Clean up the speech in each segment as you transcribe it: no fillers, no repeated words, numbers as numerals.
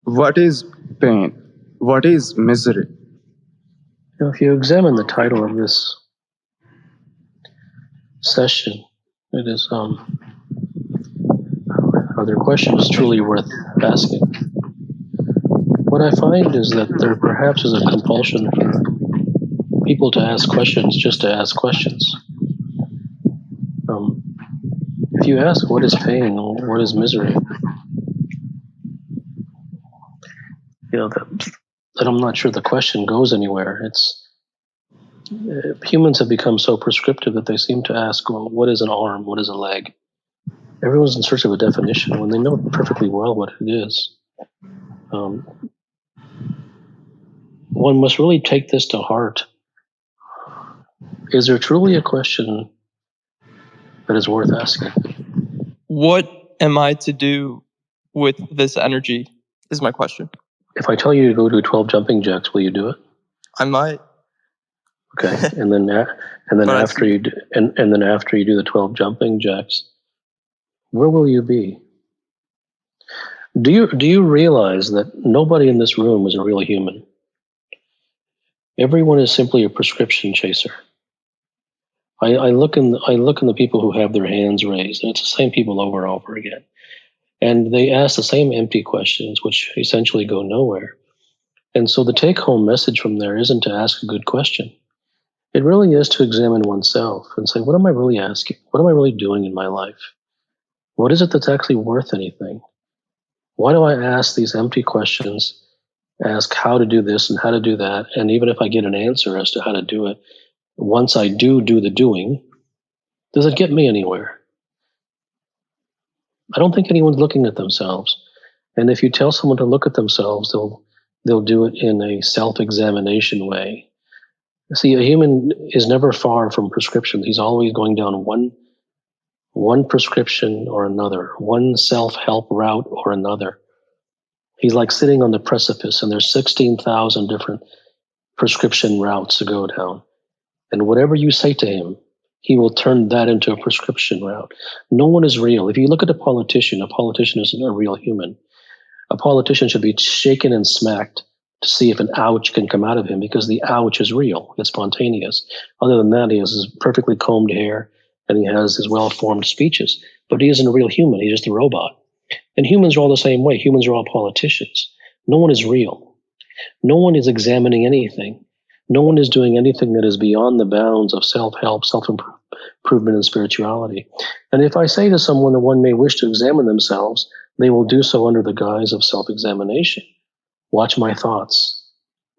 What is pain? What is misery? If you examine the title of this session, it is, are there questions truly worth asking? What I find is that there perhaps is a compulsion for people to ask questions just to ask questions. If you ask what is pain, what is misery, that I'm not sure the question goes anywhere. Humans have become so prescriptive that they seem to ask, well, what is an arm? What is a leg? Everyone's in search of a definition when they know perfectly well what it is. One must really take this to heart. Is there truly a question that is worth asking? What am I to do with this energy is my question. If I tell you to go do 12 jumping jacks, will you do it? I might. Okay, and then after you do the 12 jumping jacks, where will you be? Do you realize that nobody in this room is a real human? Everyone is simply a prescription chaser. I look in the people who have their hands raised, and it's the same people over and over again, and they ask the same empty questions, which essentially go nowhere. And so the take-home message from there isn't to ask a good question. It really is to examine oneself and say, what am I really asking? What am I really doing in my life? What is it that's actually worth anything? Why do I ask these empty questions? Ask how to do this and how to do that, and even if I get an answer as to how to do it, once I do the doing, does it get me anywhere? I don't think anyone's looking at themselves. And if you tell someone to look at themselves, they'll do it in a self-examination way. See, a human is never far from prescription. He's always going down one prescription or another, one self-help route or another. He's like sitting on the precipice, and there's 16,000 different prescription routes to go down. And whatever you say to him, he will turn that into a prescription route. No one is real. If you look at a politician isn't a real human. A politician should be shaken and smacked to see if an ouch can come out of him, because the ouch is real. It's spontaneous. Other than that, he has his perfectly combed hair and he has his well-formed speeches. But he isn't a real human. He's just a robot. And humans are all the same way. Humans are all politicians. No one is real. No one is examining anything. No one is doing anything that is beyond the bounds of self-help, self-improvement, and spirituality. And if I say to someone that one may wish to examine themselves, they will do so under the guise of self-examination. Watch my thoughts,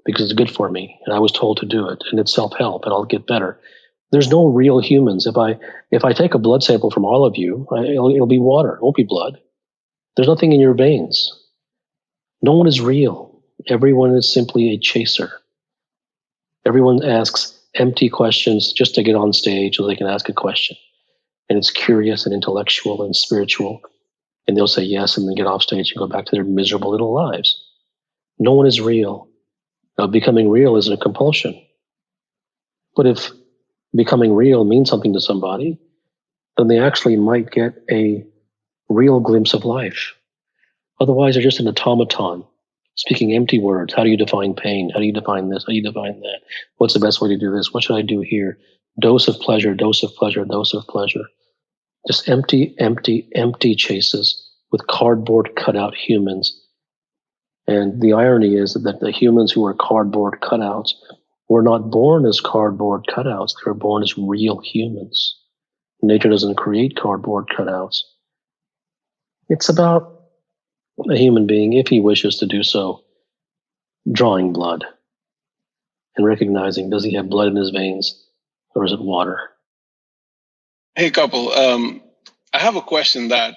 because it's good for me, and I was told to do it, and it's self-help, and I'll get better. There's no real humans. If I take a blood sample from all of you, it'll be water. It won't be blood. There's nothing in your veins. No one is real. Everyone is simply a chaser. Everyone asks empty questions just to get on stage so they can ask a question. And it's curious and intellectual and spiritual. And they'll say yes and then get off stage and go back to their miserable little lives. No one is real. Now, becoming real isn't a compulsion. But if becoming real means something to somebody, then they actually might get a real glimpse of life. Otherwise, they're just an automaton, speaking empty words. How do you define pain? How do you define this? How do you define that? What's the best way to do this? What should I do here? Dose of pleasure, dose of pleasure, dose of pleasure. Just empty, empty, empty chases with cardboard cutout humans. And the irony is that the humans who are cardboard cutouts were not born as cardboard cutouts. They were born as real humans. Nature doesn't create cardboard cutouts. It's about a human being, if he wishes to do so, drawing blood and recognizing, does he have blood in his veins or is it water? Hey, Kapil, I have a question that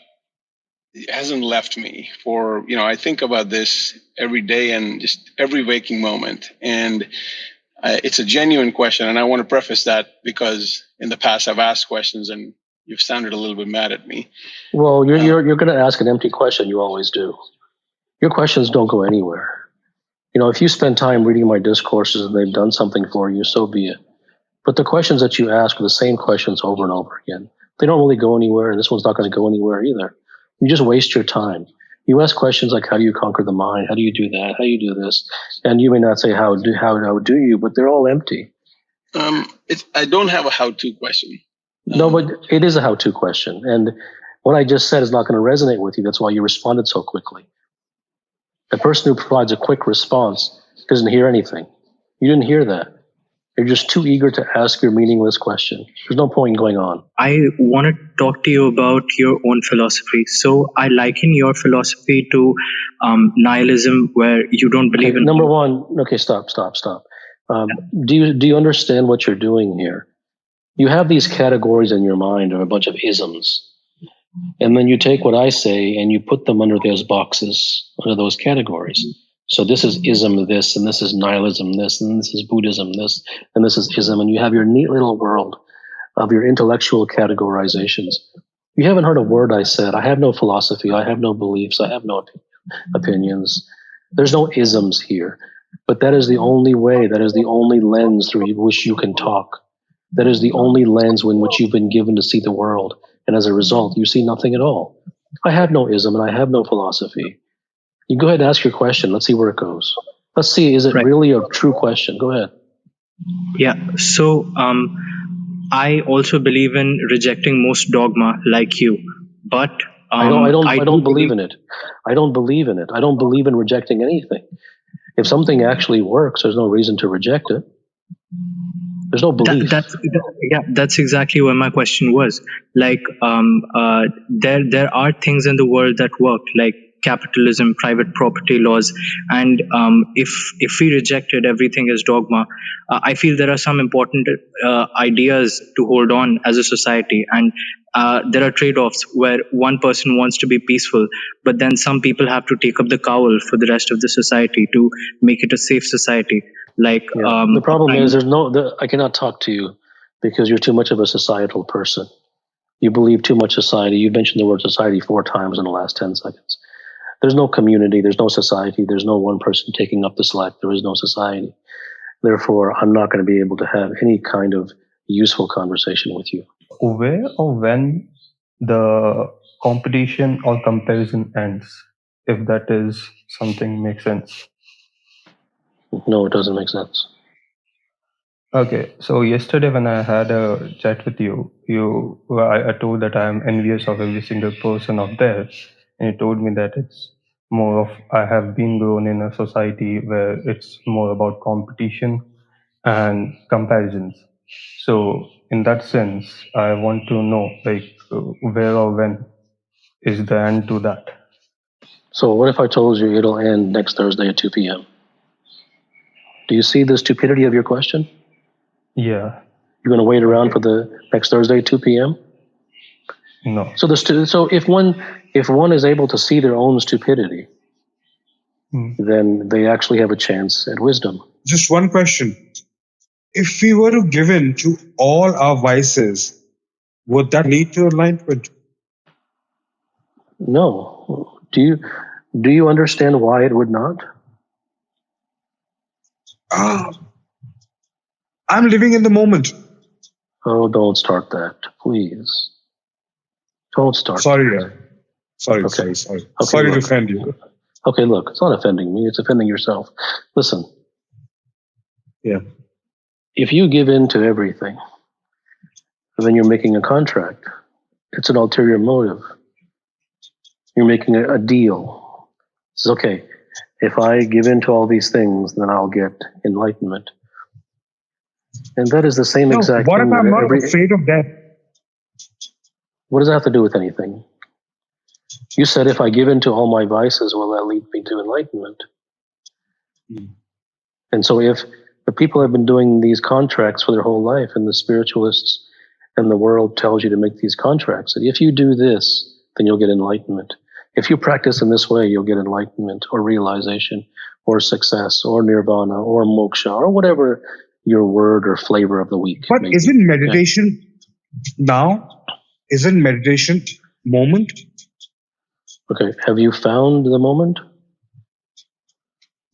hasn't left me for, I think about this every day and just every waking moment. And it's a genuine question. And I want to preface that because in the past I've asked questions and you've sounded a little bit mad at me. Well, you're going to ask an empty question. You always do. Your questions don't go anywhere. If you spend time reading my discourses and they've done something for you, so be it. But the questions that you ask are the same questions over and over again. They don't really go anywhere, and this one's not going to go anywhere either. You just waste your time. You ask questions like, how do you conquer the mind? How do you do that? How do you do this? And you may not say, how do you, but they're all empty. I don't have a how-to question. No, but it is a how-to question. And what I just said is not going to resonate with you. That's why you responded so quickly. The person who provides a quick response doesn't hear anything. You didn't hear that. You're just too eager to ask your meaningless question. There's no point in going on. I want to talk to you about your own philosophy. So I liken your philosophy to nihilism, where you don't believe in... Number one, okay, stop. Do you understand what you're doing here? You have these categories in your mind of a bunch of isms. And then you take what I say and you put them under those boxes, under those categories. So this is ism this, and this is nihilism this, and this is Buddhism this, and this is ism. And you have your neat little world of your intellectual categorizations. You haven't heard a word I said. I have no philosophy. I have no beliefs. I have no opinions. There's no isms here. But that is the only way, that is the only lens through which you can talk. That is the only lens in which you've been given to see the world. And as a result, you see nothing at all. I have no ism and I have no philosophy. You go ahead and ask your question. Let's see where it goes. Let's see, is it really a true question? Go ahead. Yeah. So I also believe in rejecting most dogma, like you. But I don't believe in it. I don't believe in it. I don't believe in rejecting anything. If something actually works, there's no reason to reject it. There's no belief. That's exactly what my question was. Like, there are things in the world that work, like capitalism, private property laws, and if we rejected everything as dogma, I feel there are some important ideas to hold on as a society, and there are trade-offs where one person wants to be peaceful, but then some people have to take up the cowl for the rest of the society to make it a safe society. Like, the problem is I cannot talk to you because you're too much of a societal person. You believe too much society. You mentioned the word society 4 times in the last 10 seconds. There's no community. There's no society. There's no one person taking up the slack. There is no society. Therefore, I'm not going to be able to have any kind of useful conversation with you. Where or when the competition or comparison ends, if that is something makes sense? No, it doesn't make sense. Okay, so yesterday when I had a chat with you, I told that I am envious of every single person out there, and you told me that it's more of I have been grown in a society where it's more about competition and comparisons. So in that sense, I want to know, like, where or when is the end to that? So what if I told you it'll end next Thursday at 2 p.m.? Do you see the stupidity of your question? Yeah. You're going to wait around for the next Thursday at 2 p.m.? No. So if one is able to see their own stupidity, then they actually have a chance at wisdom. Just one question. If we were to give in to all our vices, would that lead to enlightenment? No. Do you understand why it would not? I'm living in the moment. Oh, don't start that, please. Don't start. Sorry. Okay, Sorry to offend you. Okay, look, it's not offending me. It's offending yourself. Listen. Yeah. If you give in to everything, then you're making a contract. It's an ulterior motive. You're making a deal. It's okay. If I give in to all these things, then I'll get enlightenment. And that is the same exact what thing. What if I'm not afraid of death? What does that have to do with anything? You said if I give in to all my vices, will that lead me to enlightenment? And so if the people have been doing these contracts for their whole life, and the spiritualists and the world tells you to make these contracts, that if you do this, then you'll get enlightenment. If you practice in this way, you'll get enlightenment or realization or success or nirvana or moksha or whatever your word or flavor of the week. But isn't meditation now? Isn't meditation moment? Okay, have you found the moment?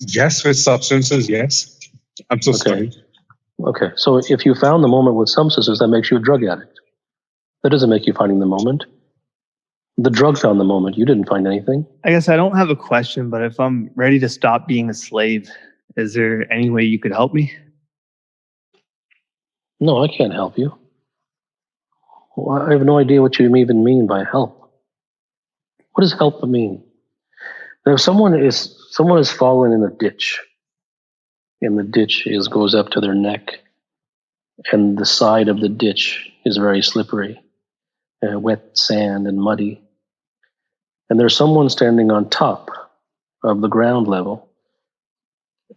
Yes, with substances, yes. I'm so sorry. Okay, so if you found the moment with substances, that makes you a drug addict. That doesn't make you finding the moment. The drug found the moment. You didn't find anything. I guess I don't have a question, but if I'm ready to stop being a slave, is there any way you could help me? No, I can't help you. Well, I have no idea what you even mean by help. What does help mean? Now, if someone has fallen in a ditch, and the ditch goes up to their neck, and the side of the ditch is very slippery, wet sand and muddy, and there's someone standing on top of the ground level,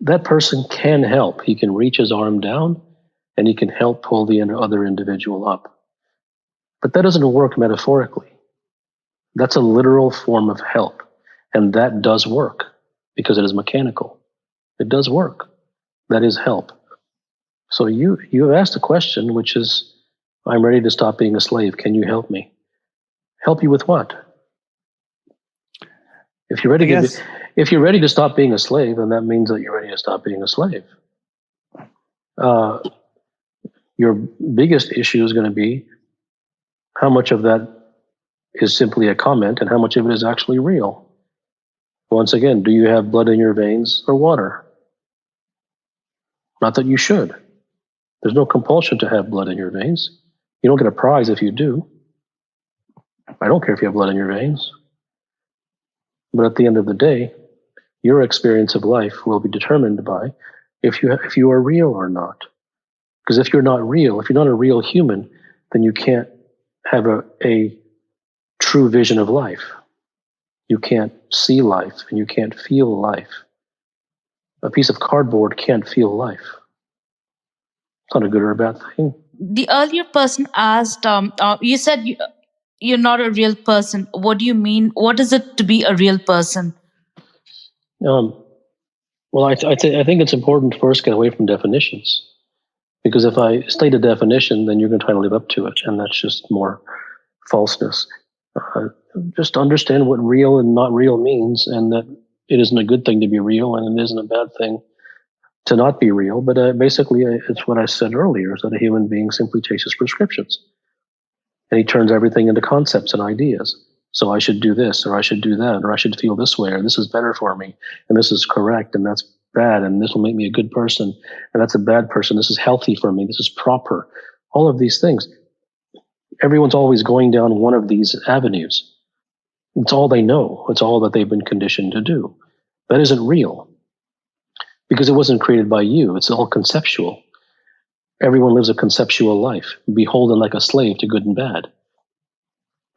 that person can help. He can reach his arm down, and he can help pull the other individual up. But that doesn't work metaphorically. That's a literal form of help. And that does work because it is mechanical. It does work. That is help. So you have asked a question, which is, I'm ready to stop being a slave. Can you help me? Help you with what? If you're ready to stop being a slave, then that means that you're ready to stop being a slave. Your biggest issue is going to be how much of that is simply a comment and how much of it is actually real. Once again, do you have blood in your veins or water? Not that you should. There's no compulsion to have blood in your veins. You don't get a prize if you do. I don't care if you have blood in your veins. But at the end of the day, your experience of life will be determined by if you are real or not. Because if you're not a real human, then you can't have a true vision of life. You can't see life and you can't feel life. A piece of cardboard can't feel life. It's not a good or a bad thing. The earlier person asked, you said you're not a real person. What do you mean? What is it to be a real person? Well, I think it's important to first get away from definitions. Because if I state a definition, then you're going to try to live up to it. And that's just more falseness. Just understand what real and not real means, and that it isn't a good thing to be real, and it isn't a bad thing to not be real. But basically, it's what I said earlier, is that a human being simply chases prescriptions. And he turns everything into concepts and ideas. So I should do this, or I should do that, or I should feel this way, or this is better for me, and this is correct, and that's bad, and this will make me a good person, and that's a bad person. This is healthy for me. This is proper. All of these things. Everyone's always going down one of these avenues. It's all they know. It's all that they've been conditioned to do. That isn't real because it wasn't created by you. It's all conceptual. Everyone lives a conceptual life, beholden like a slave to good and bad.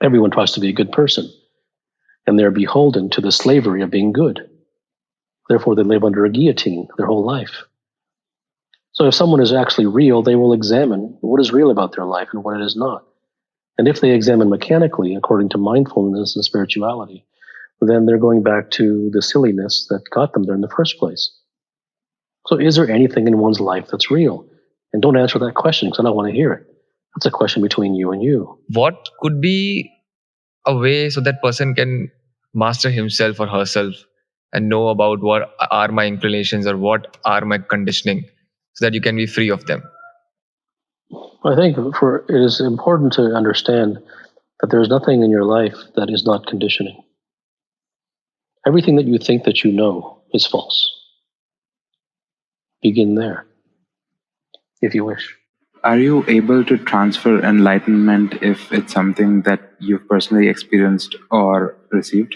Everyone tries to be a good person, and they're beholden to the slavery of being good. Therefore, they live under a guillotine their whole life. So if someone is actually real, they will examine what is real about their life and what it is not. And if they examine mechanically, according to mindfulness and spirituality, then they're going back to the silliness that got them there in the first place. So is there anything in one's life that's real? And don't answer that question because I don't want to hear it. That's a question between you and you. What could be a way so that person can master himself or herself and know about what are my inclinations or what are my conditioning so that you can be free of them? I think it is important to understand that there is nothing in your life that is not conditioning. Everything that you think that you know is false. Begin there, if you wish. Are you able to transfer enlightenment if it's something that you've personally experienced or received?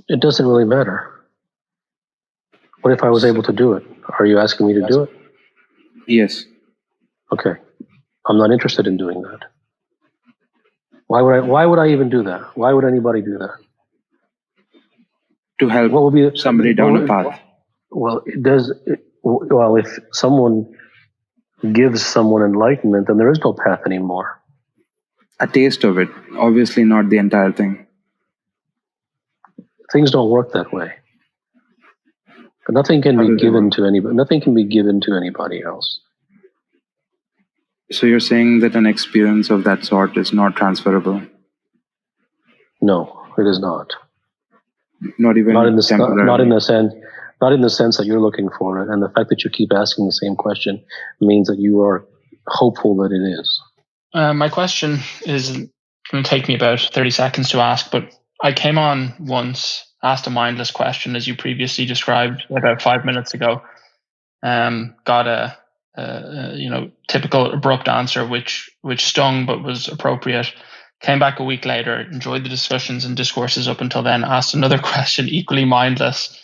It doesn't really matter. What if I was able to do it? Are you asking me to do it? Yes. Okay. I'm not interested in doing that. Why would I even do that? Why would anybody do that? To help what would be somebody down a path. Well, if someone gives someone enlightenment, then there is no path anymore. A taste of it, obviously not the entire thing. Things don't work that way. Nothing can be given to anybody. Nothing can be given to anybody else. So you're saying that an experience of that sort is not transferable? No, it is not. Not even temporarily? Not in the sense that you're looking for it. And the fact that you keep asking the same question means that you are hopeful that it is. My question is It'll take me about 30 seconds to ask, but I came on once, asked a mindless question as you previously described about 5 minutes ago. Got a typical abrupt answer which stung but was appropriate. Came back a week later, enjoyed the discussions and discourses up until then, asked another question equally mindless.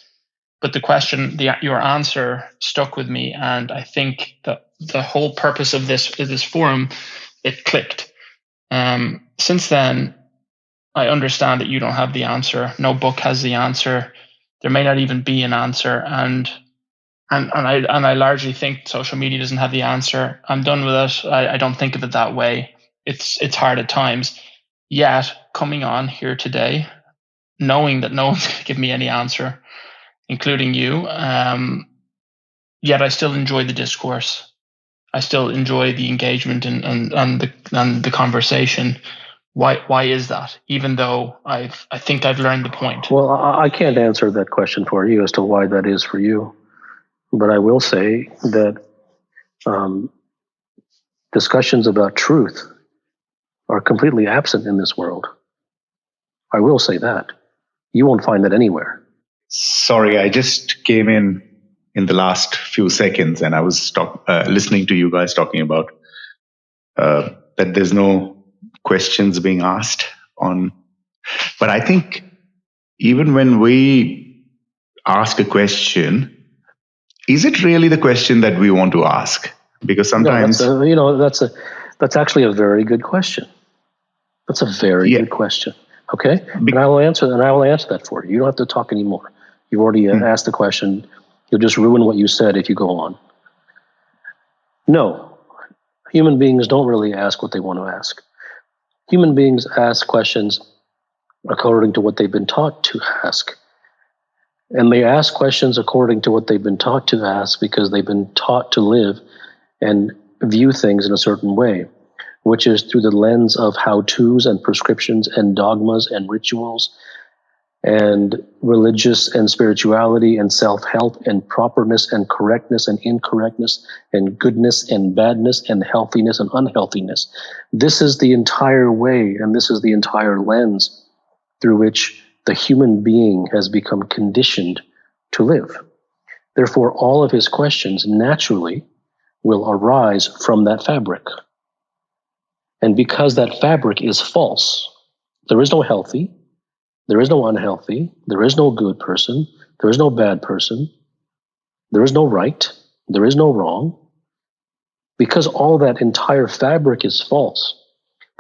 But the question, your answer stuck with me, and I think that the whole purpose of this forum, it clicked. Since then, I understand that you don't have the answer. No book has the answer. There may not even be an answer, and I largely think social media doesn't have the answer. I'm done with it. I don't think of it that way. It's hard at times. Yet coming on here today, knowing that no one's going to give me any answer, including you, yet I still enjoy the discourse. I still enjoy the engagement and the conversation. Why is that? Even though I think I've learned the point. Well, I can't answer that question for you as to why that is for you. But I will say that discussions about truth are completely absent in this world. I will say that. You won't find that anywhere. Sorry, I just came in the last few seconds, and I was listening to you guys talking about that there's no questions being asked on. But I think even when we ask a question, is it really the question that we want to ask? Because sometimes that's actually a very good question. That's a very good question. Okay, and I will answer that for you. You don't have to talk anymore. You've already asked the question. You'll just ruin what you said if you go on. No, human beings don't really ask what they want to ask. Human beings ask questions according to what they've been taught to ask. And they ask questions according to what they've been taught to ask because they've been taught to live and view things in a certain way, which is through the lens of how-tos and prescriptions and dogmas and rituals and religious and spirituality and self-help and properness and correctness and incorrectness and goodness and badness and healthiness and unhealthiness. This is the entire way, and this is the entire lens through which the human being has become conditioned to live. Therefore, all of his questions naturally will arise from that fabric. And because that fabric is false, there is no healthy, there is no unhealthy, there is no good person, there is no bad person, there is no right, there is no wrong. Because all that entire fabric is false,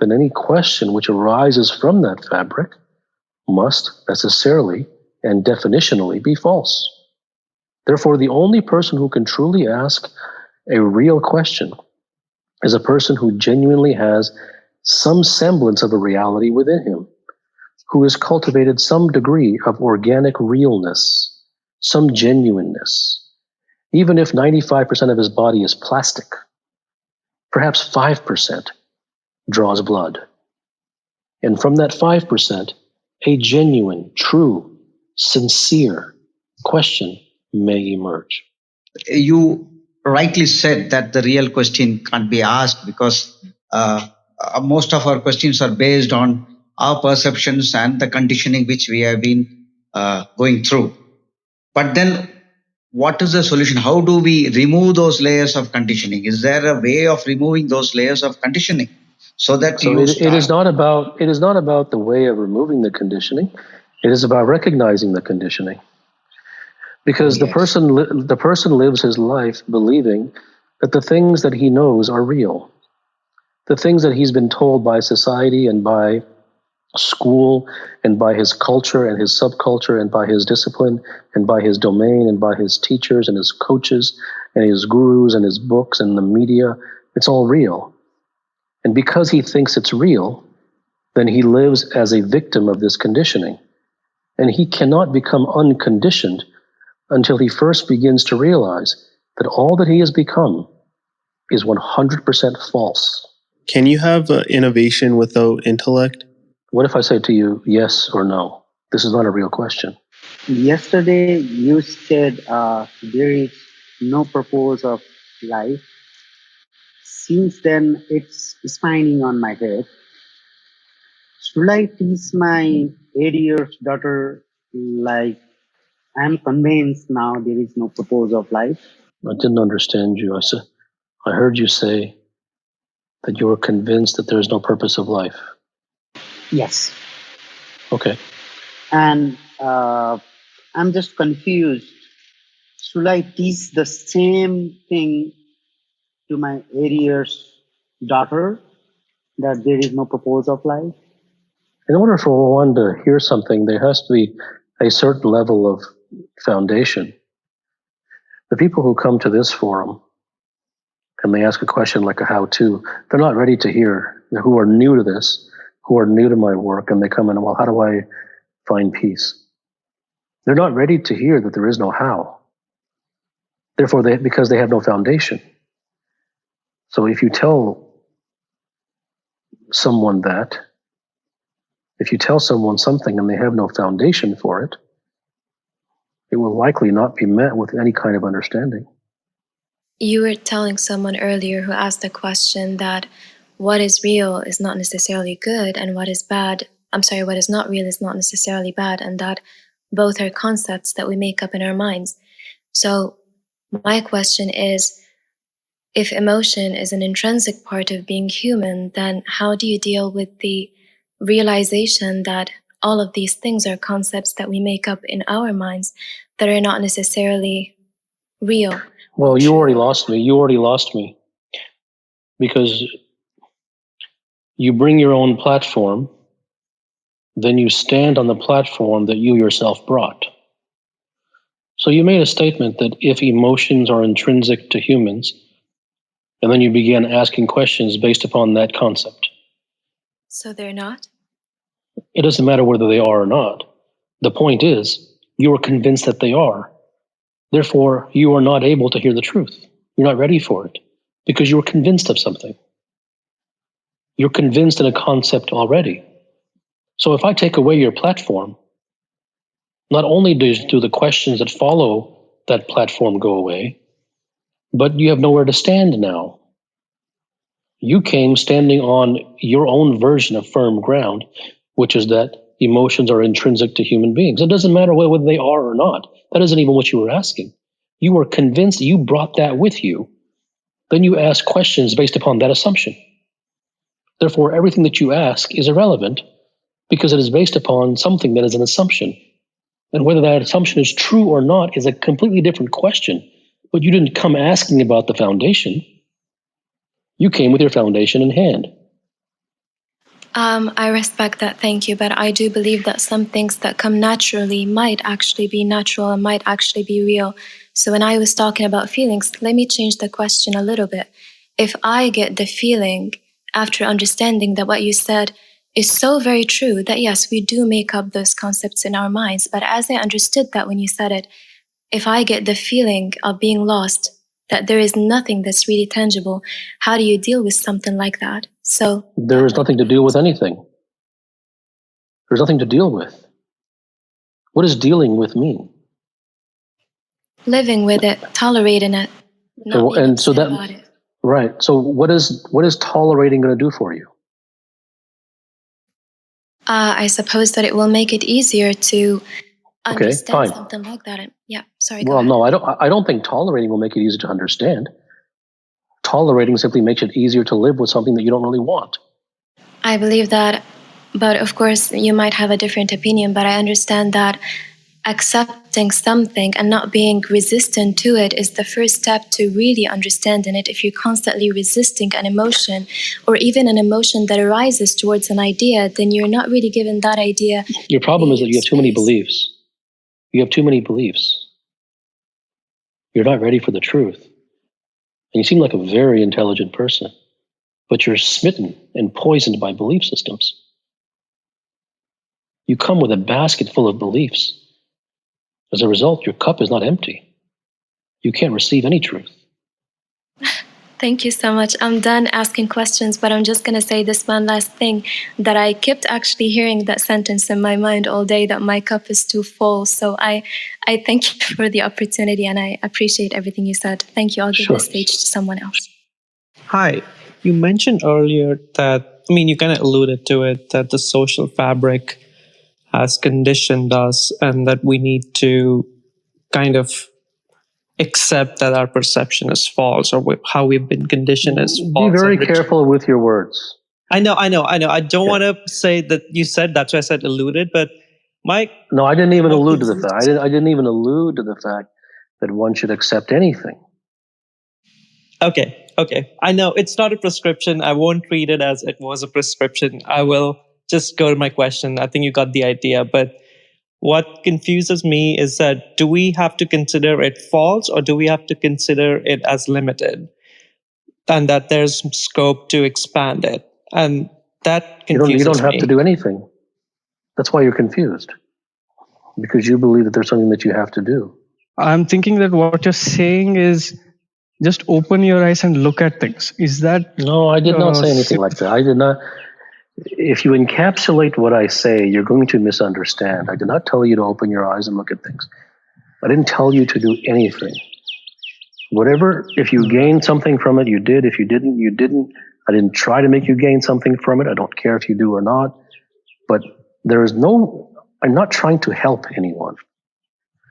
then any question which arises from that fabric must necessarily and definitionally be false. Therefore, the only person who can truly ask a real question is a person who genuinely has some semblance of a reality within him, who has cultivated some degree of organic realness, some genuineness. Even if 95% of his body is plastic, perhaps 5% draws blood. And from that 5%, a genuine, true, sincere question may emerge. You rightly said that the real question can't be asked because most of our questions are based on our perceptions and the conditioning which we have been going through. But then what is the solution? How do we remove those layers of conditioning? Is there a way of removing those layers of conditioning so that it is not about the way of removing the conditioning. It is about recognizing the conditioning. Because the person lives his life believing that the things that he knows are real. The things that he's been told by society and by school and by his culture and his subculture and by his discipline and by his domain and by his teachers and his coaches and his gurus and his books and the media, it's all real. And because he thinks it's real, then he lives as a victim of this conditioning. And he cannot become unconditioned until he first begins to realize that all that he has become is 100% false. Can you have innovation without intellect? What if I say to you, yes or no? This is not a real question. Yesterday, you said there is no purpose of life. Since then, it's spinning on my head. should I teach my 8 years daughter, like, I'm convinced now there is no purpose of life? I didn't understand you. I heard you say that you were convinced that there is no purpose of life. Yes. Okay. And I'm just confused. Should I teach the same thing to my 8 years daughter, that there is no purpose of life? In order for one to hear something, there has to be a certain level of foundation. The people who come to this forum and they ask a question like a how-to, they're not ready to hear. Who are new to this, who are new to my work, and they come in, well, how do I find peace? They're not ready to hear that there is no how. Therefore, because they have no foundation. So if you tell someone that, if you tell someone something and they have no foundation for it, it will likely not be met with any kind of understanding. You were telling someone earlier who asked the question that what is real is not necessarily good, and what is not real is not necessarily bad, and that both are concepts that we make up in our minds. So my question is, if emotion is an intrinsic part of being human, then how do you deal with the realization that all of these things are concepts that we make up in our minds that are not necessarily real? Well, you already lost me. You already lost me. Because you bring your own platform, then you stand on the platform that you yourself brought. So you made a statement that if emotions are intrinsic to humans, and then you began asking questions based upon that concept. So they're not? It doesn't matter whether they are or not. The point is, you are convinced that they are. Therefore, you are not able to hear the truth. You're not ready for it because you're convinced of something. You're convinced in a concept already. So if I take away your platform, not only do the questions that follow that platform go away, but you have nowhere to stand now. You came standing on your own version of firm ground, which is that emotions are intrinsic to human beings. It doesn't matter whether they are or not. That isn't even what you were asking. You were convinced, you brought that with you. Then you ask questions based upon that assumption. Therefore, everything that you ask is irrelevant because it is based upon something that is an assumption. And whether that assumption is true or not is a completely different question. But you didn't come asking about the foundation. You came with your foundation in hand. I respect that, thank you, but I do believe that some things that come naturally might actually be natural and might actually be real. So when I was talking about feelings, let me change the question a little bit. If I get the feeling after understanding that what you said is so very true, that yes, we do make up those concepts in our minds, but as I understood that when you said it, if I get the feeling of being lost, that there is nothing that's really tangible, how do you deal with something like that? So there is nothing to deal with anything. There's nothing to deal with. What does dealing with mean? Living with it, tolerating it, not being and so upset that about it. right. So what is tolerating going to do for you? I suppose that it will make it easier to understand fine. something like that. Yeah, sorry. Well, no, I don't think tolerating will make it easier to understand. Tolerating simply makes it easier to live with something that you don't really want. I believe that, but of course you might have a different opinion, but I understand that accepting something and not being resistant to it is the first step to really understanding it. If you're constantly resisting an emotion or even an emotion that arises towards an idea, then you're not really given that idea. Your problem is that you have too many beliefs. You have too many beliefs. You're not ready for the truth. And you seem like a very intelligent person, but you're smitten and poisoned by belief systems. You come with a basket full of beliefs. As a result, your cup is not empty. You can't receive any truth. Thank you so much. I'm done asking questions, but I'm just going to say this one last thing, that I kept actually hearing that sentence in my mind all day, that my cup is too full. So I thank you for the opportunity and I appreciate everything you said. Thank you. I'll give the stage to someone else. Hi. You mentioned earlier that you kind of alluded to it, that the social fabric has conditioned us and that we need to kind of accept that our perception is false, or how we've been conditioned is false. Be very careful with your words. I know. I don't want to say that you said that's why I said alluded, but Mike. No, I didn't even allude to the fact. I didn't even allude to the fact that one should accept anything. Okay. I know it's not a prescription. I won't treat it as it was a prescription. I will just go to my question. I think you got the idea. But what confuses me is that, do we have to consider it false, or do we have to consider it as limited? And that there's scope to expand it. And that confuses me. You don't have to do anything. That's why you're confused. Because you believe that there's something that you have to do. I'm thinking that what you're saying is just open your eyes and look at things. Is that... No, I did not say anything like that. I did not... If you encapsulate what I say, you're going to misunderstand. I did not tell you to open your eyes and look at things. I didn't tell you to do anything. Whatever, if you gained something from it, you did. If you didn't, you didn't. I didn't try to make you gain something from it. I don't care if you do or not. But I'm not trying to help anyone.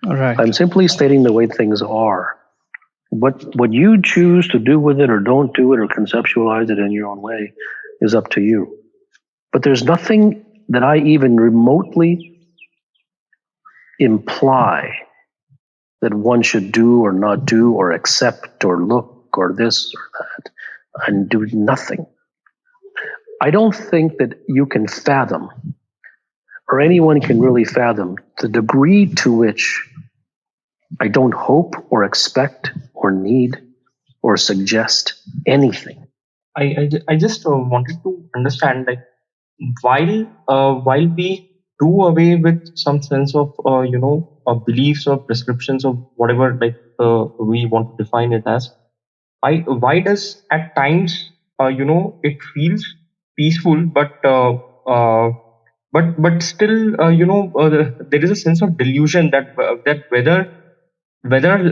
All right. I'm simply stating the way things are. What you choose to do with it or don't do it or conceptualize it in your own way is up to you. But there's nothing that I even remotely imply that one should do or not do or accept or look or this or that, and do nothing. I don't think that you can fathom, or anyone can really fathom, the degree to which I don't hope or expect or need or suggest anything. I just wanted to understand, like, while we do away with some sense of beliefs or prescriptions of whatever, like, we want to define it as, why does at times it feels peaceful, but still there is a sense of delusion that whether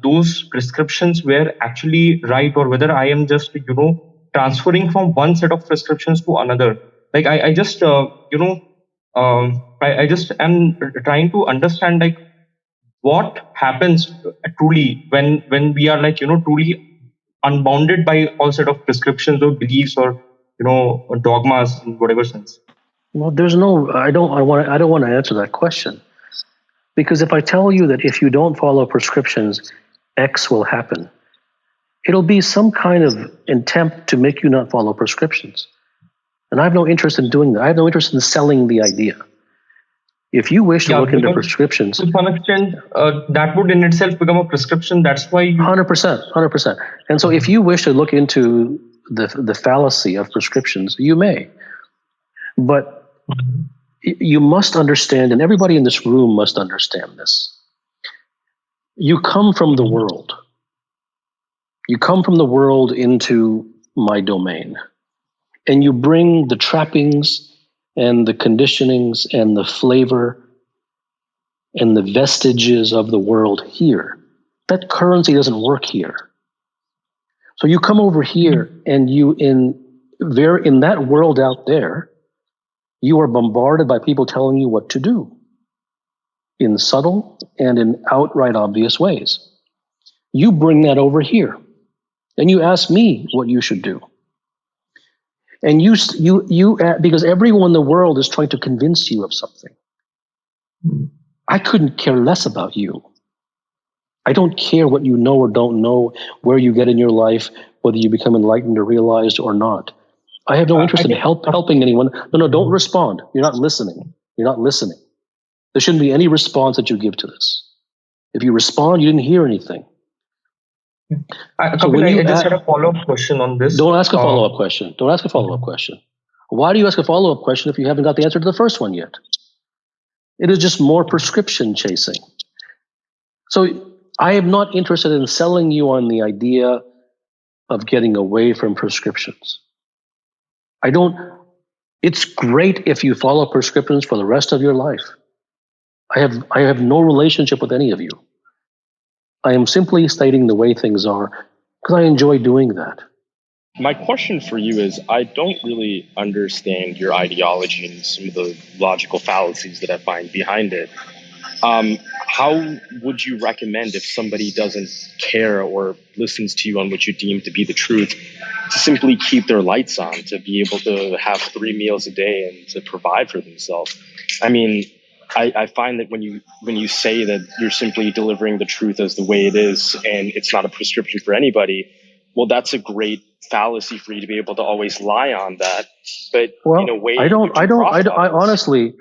those prescriptions were actually right, or whether I am just transferring from one set of prescriptions to another. Like, I just I just am trying to understand, like, what happens truly when we are, like, truly unbounded by all set of prescriptions or beliefs or dogmas in whatever sense. Well, I don't want to answer that question, because if I tell you that if you don't follow prescriptions, X will happen, it'll be some kind of attempt to make you not follow prescriptions. And I have no interest in doing that. I have no interest in selling the idea. If you wish to look into prescriptions, to some extent, that would in itself become a prescription. That's why 100%. And so, if you wish to look into the fallacy of prescriptions, you may. But you must understand, and everybody in this room must understand this. You come from the world. You come from the world into my domain. And you bring the trappings and the conditionings and the flavor and the vestiges of the world here. That currency doesn't work here. So you come over here, and in that world out there, you are bombarded by people telling you what to do in subtle and in outright obvious ways. You bring that over here, and you ask me what you should do. And you because everyone in the world is trying to convince you of something. I couldn't care less about you. I don't care what you know or don't know, where you get in your life, whether you become enlightened or realized or not. I have no interest in helping anyone. No, don't respond. You're not listening. There shouldn't be any response that you give to this. If you respond, you didn't hear anything. Kapil, I just had a follow-up question on this. Don't ask a follow-up question. Why do you ask a follow-up question if you haven't got the answer to the first one yet? It is just more prescription chasing. So I am not interested in selling you on the idea of getting away from prescriptions. It's great if you follow prescriptions for the rest of your life. I have no relationship with any of you. I am simply stating the way things are because I enjoy doing that. My question for you is, I don't really understand your ideology and some of the logical fallacies that I find behind it. How would you recommend, if somebody doesn't care or listens to you on what you deem to be the truth, to simply keep their lights on, to be able to have 3 meals a day and to provide for themselves? I mean, I find that when you say that you're simply delivering the truth as the way it is and it's not a prescription for anybody, well, that's a great fallacy for you to be able to always lie on that. But Well, in a way, I honestly,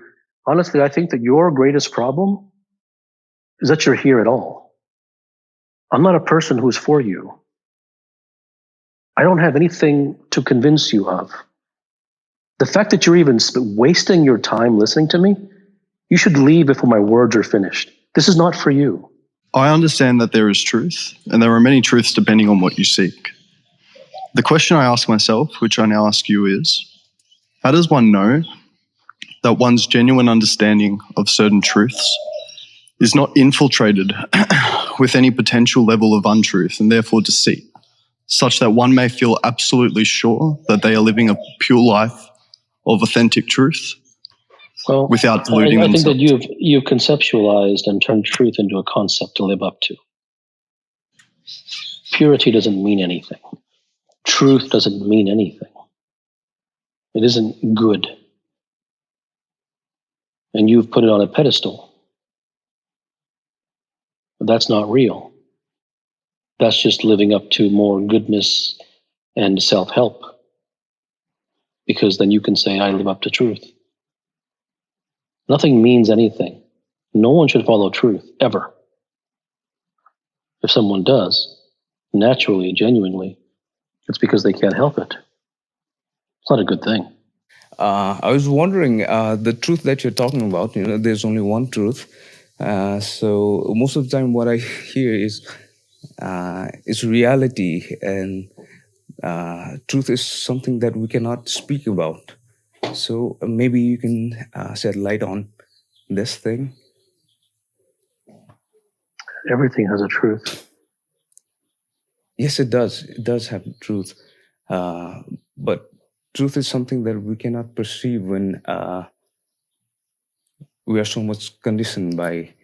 I think that your greatest problem is that you're here at all. I'm not a person who's for you. I don't have anything to convince you of. The fact that you're even wasting your time listening to me, you should leave before my words are finished. This is not for you. I understand that there is truth, and there are many truths depending on what you seek. The question I ask myself, which I now ask you, is, how does one know that one's genuine understanding of certain truths is not infiltrated with any potential level of untruth and therefore deceit, such that one may feel absolutely sure that they are living a pure life of authentic truth without deluding I think themselves? that you've conceptualized and turned truth into a concept to live up to. Purity doesn't mean anything. Truth doesn't mean anything. It isn't good. And you've put it on a pedestal. But that's not real. That's just living up to more goodness and self-help. Because then you can say, I live up to truth. Nothing means anything. No one should follow truth, ever. If someone does, naturally, genuinely, it's because they can't help it. It's not a good thing. I was wondering, the truth that you're talking about, there's only one truth. So most of the time what I hear is reality, and truth is something that we cannot speak about. So maybe you can shed light on this thing. Everything has a truth. Yes, it does. It does have truth. But truth is something that we cannot perceive when we are so much conditioned by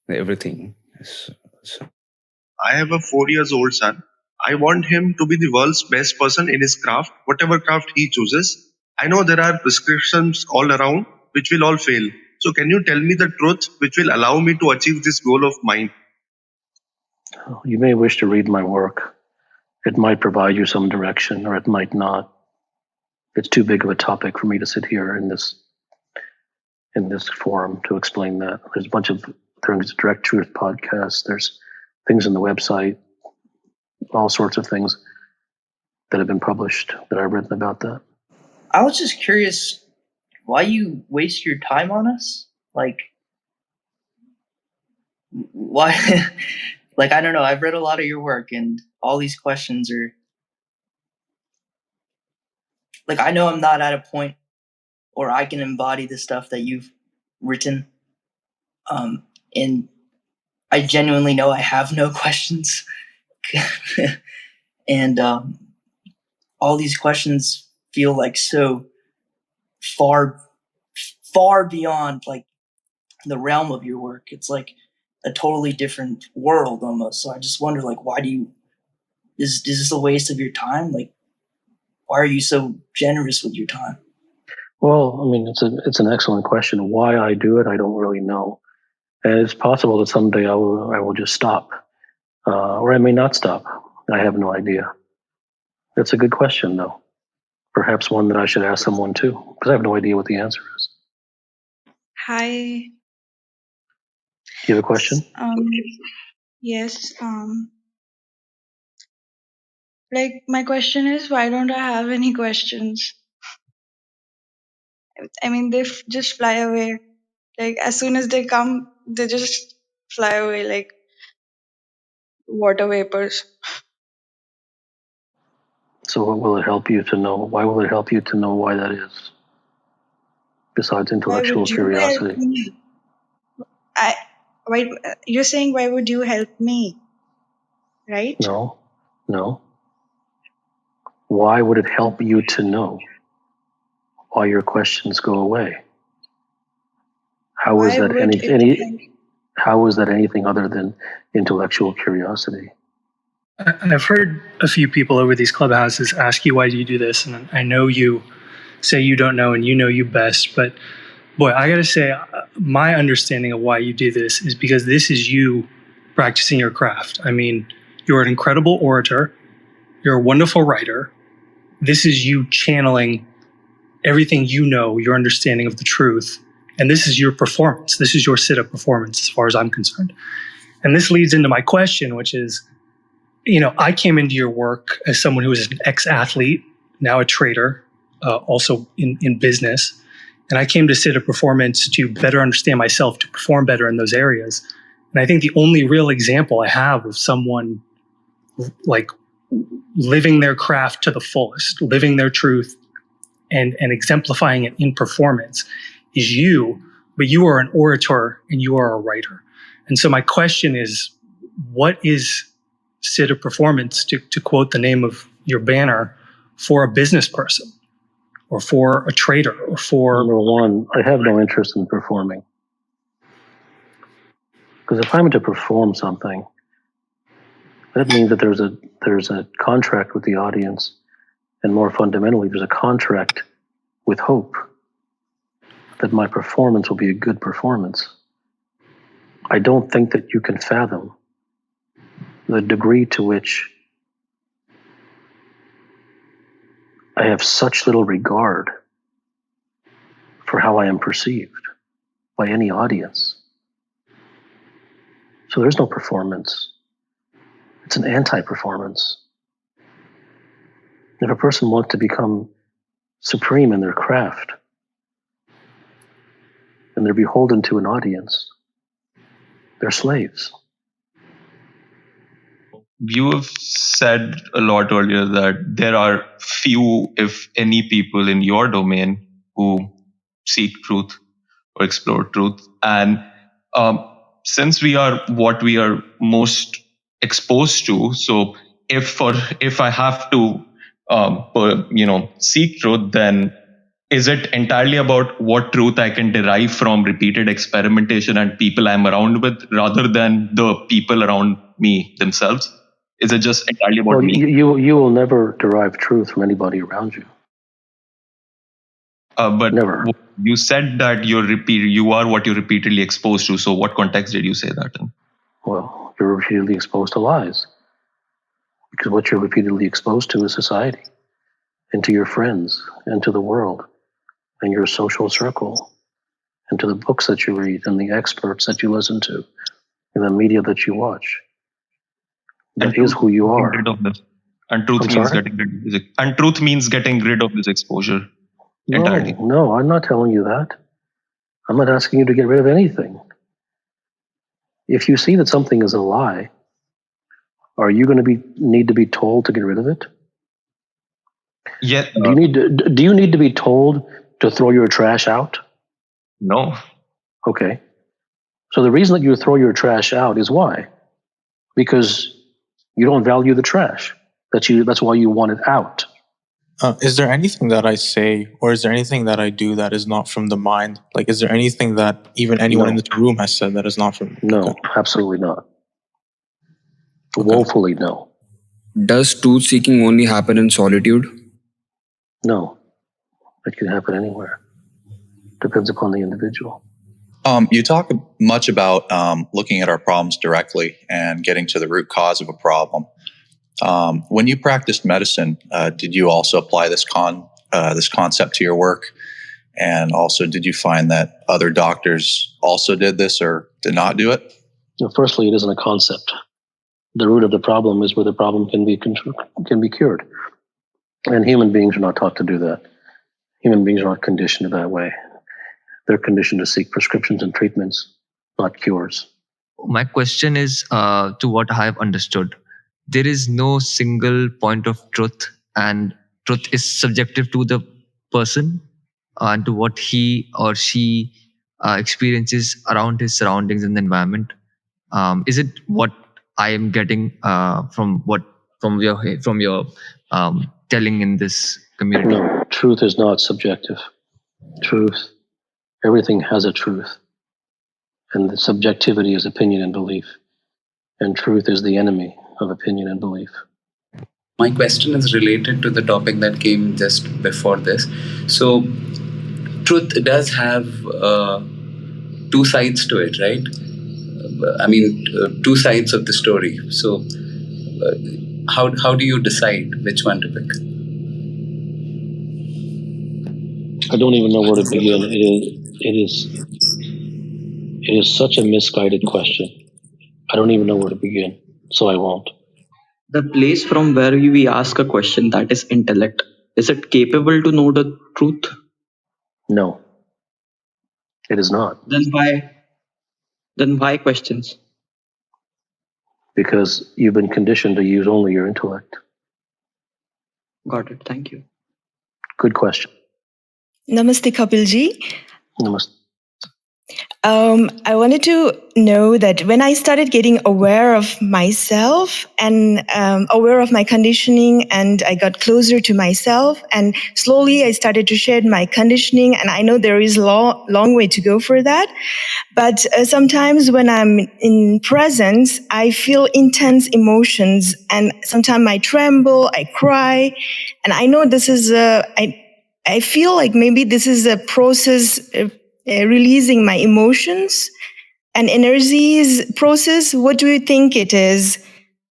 everything. So. I have a 4-year-old son. I want him to be the world's best person in his craft, whatever craft he chooses. I know there are prescriptions all around which will all fail. So can you tell me the truth which will allow me to achieve this goal of mine? You may wish to read my work. It might provide you some direction, or it might not. It's too big of a topic for me to sit here in this forum to explain that. There's a bunch of Direct Truth podcasts. There's things on the website, all sorts of things that have been published that I've written about that. I was just curious why you waste your time on us. Like, why? Like, I don't know. I've read a lot of your work, and all these questions are like, I know I'm not at a point or I can embody the stuff that you've written. And I genuinely know I have no questions. And all these questions feel like so far beyond like the realm of your work. It's like a totally different world almost. So I just wonder, like, why do you, is this a waste of your time? Like, why are you so generous with your time? Well, I mean, it's an excellent question. Why I do it, I don't really know. And it's possible that someday I will just stop, or I may not stop. I have no idea. That's a good question, though. Perhaps one that I should ask someone too, because I have no idea what the answer is. Hi. Do you have a question? Yes. Like, my question is, why don't I have any questions? I mean, they just fly away. Like, as soon as they come, they just fly away like water vapors. So what will it help you to know? Why will it help you to know why that is? Besides Why intellectual would you help curiosity. me? You're saying, why would you help me? Right? No. why would it help you to know? Why your questions go away? How is Why that would it anything? How is that anything other than intellectual curiosity? I've heard a few people over these clubhouses ask you, why do you do this? And I know you say you don't know and you know you best, but boy, I gotta say, my understanding of why you do this is because this is you practicing your craft. I mean, you're an incredible orator. You're a wonderful writer. This is you channeling everything you know, your understanding of the truth. And this is your performance. This is your Siddha performance as far as I'm concerned. And this leads into my question, which is, I came into your work as someone who is an ex-athlete, now a trader, also in business. And I came to Siddha performance to better understand myself, to perform better in those areas. And I think the only real example I have of someone like living their craft to the fullest, living their truth and exemplifying it in performance is you, but you are an orator and you are a writer. And so my question is, what is Siddha performance, to quote the name of your banner, for a business person or for a trader or for... Number one, I have no interest in performing. Because if I'm to perform something, that means that there's a contract with the audience, and more fundamentally, there's a contract with hope that my performance will be a good performance. I don't think that you can fathom the degree to which I have such little regard for how I am perceived by any audience. So there's no performance. It's an anti-performance. If a person wants to become supreme in their craft, and they're beholden to an audience, they're slaves. You have said a lot earlier that there are few, if any, people in your domain who seek truth or explore truth. And since we are what we are most exposed to, so if I have to seek truth, then is it entirely about what truth I can derive from repeated experimentation and people I'm around with, rather than the people around me themselves? Is it just entirely about me? You will never derive truth from anybody around you. But never. You said that you are what you're repeatedly exposed to. So what context did you say that in? Well, you're repeatedly exposed to lies. Because what you're repeatedly exposed to is society, and to your friends, and to the world, and your social circle, and to the books that you read, and the experts that you listen to, and the media that you watch. That is who you are. And truth means getting rid of this. And truth means getting rid of this exposure entirely. No, I'm not telling you that. I'm not asking you to get rid of anything. If you see that something is a lie, are you going to need to be told to get rid of it? Yeah. Do you need to be told to throw your trash out? No. Okay. So the reason that you throw your trash out is why? Because you don't value the trash. That's why you want it out. Is there anything that I say, or is there anything that I do that is not from the mind? Like, is there anything that even anyone in this room has said that is not from? No, absolutely not. Woefully no. Does truth seeking only happen in solitude? No, it can happen anywhere. Depends upon the individual. You talk much about looking at our problems directly and getting to the root cause of a problem. When you practiced medicine, did you also apply this concept to your work? And also, did you find that other doctors also did this or did not do it? Well, firstly, it isn't a concept. The root of the problem is where the problem can be cured. And human beings are not taught to do that. Human beings are not conditioned that way. They're conditioned to seek prescriptions and treatments, not cures. My question is, to what I have understood, there is no single point of truth, and truth is subjective to the person and to what he or she experiences around his surroundings and the environment. Is it what I am getting from your telling in this community? No, truth is not subjective. Truth, everything has a truth. And the subjectivity is opinion and belief. And truth is the enemy of opinion and belief. My question is related to the topic that came just before this. So, truth does have two sides to it, right? I mean, two sides of the story. So, how do you decide which one to pick? I don't even know where to begin. It is such a misguided question. I don't even know where to begin, so I won't. The place from where we ask a question, that is intellect. Is it capable to know the truth? No, it is not. Then why questions? Because you've been conditioned to use only your intellect. Got it. Thank you. Good question. Namaste, Kapilji. Namaste. I wanted to know that when I started getting aware of myself and aware of my conditioning, and I got closer to myself, and slowly I started to shed my conditioning, and I know there is a long way to go for that. But sometimes when I'm in presence, I feel intense emotions, and sometimes I tremble, I cry, and I know this is I feel like maybe this is a process releasing my emotions and energies process. What do you think it is?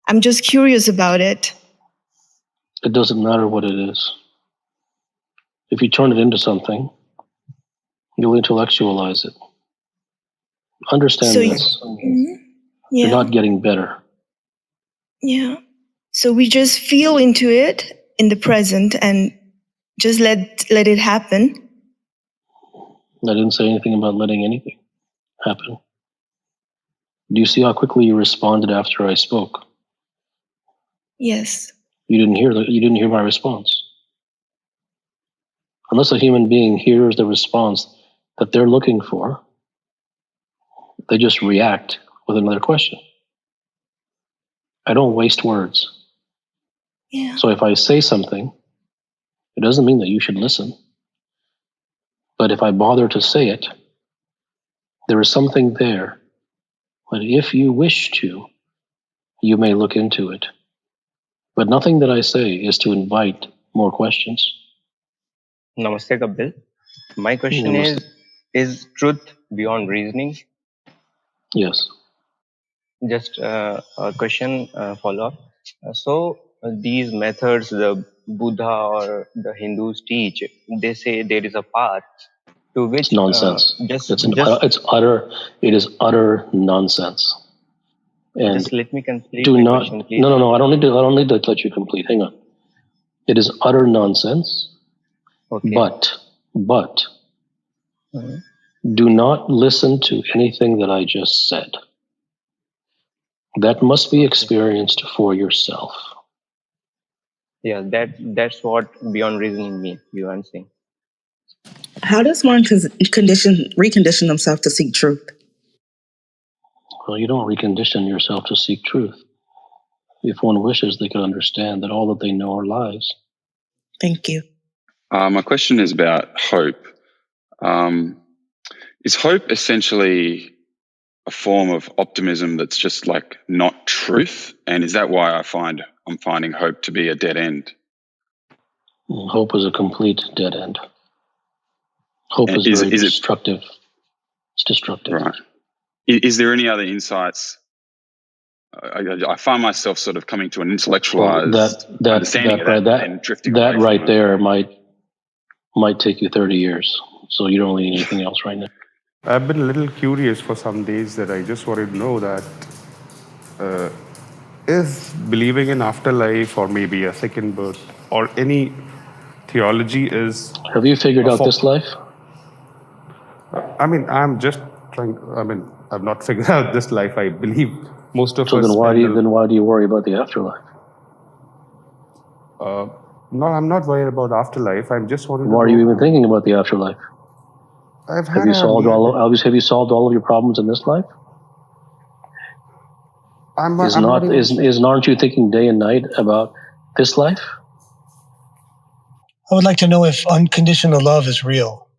I'm just curious about it. It doesn't matter what it is. If you turn it into something, you'll intellectualize it. Understand this. Yeah. You're not getting better. Yeah. So we just feel into it in the present and just let it happen. I didn't say anything about letting anything happen. Do you see how quickly you responded after I spoke? Yes. You didn't hear my response. Unless a human being hears the response that they're looking for, they just react with another question. I don't waste words. Yeah. So if I say something, it doesn't mean that you should listen. But if I bother to say it, there is something there. But if you wish to, you may look into it. But nothing that I say is to invite more questions. Namaste, Kapil. My question is truth beyond reasoning? Yes. Just a question follow-up. So these methods the Buddha or the Hindus teach, they say there is a path to which it's nonsense. It is utter nonsense. And just let me complete my question, please. No. I don't need to let you complete. Hang on. It is utter nonsense. Okay. But do not listen to anything that I just said. That must be experienced for yourself. Yeah, that's what beyond reasoning means, you are saying. How does one recondition themselves to seek truth? Well, you don't recondition yourself to seek truth. If one wishes, they can understand that all that they know are lies. Thank you. My question is about hope. Is hope essentially a form of optimism that's just like not truth? And is that why I'm finding hope to be a dead end? Hope is a complete dead end. Hope is very destructive. It's destructive. Right. Is there any other insights? I find myself sort of coming to an intellectualized understanding of that and drifting away from right there might take you 30 years. So you don't need anything else right now. I've been a little curious for some days that I just wanted to know that is believing in afterlife or maybe a second birth or any theology is... Have you figured out this life? I mean, I'm just trying... I've not figured out this life. I believe most of us... So then why do you worry about the afterlife? No, I'm not worried about afterlife. I'm just wanting to... Why are you even thinking about the afterlife? Have you solved all of your problems in this life? Aren't you thinking day and night about this life? I would like to know if unconditional love is real.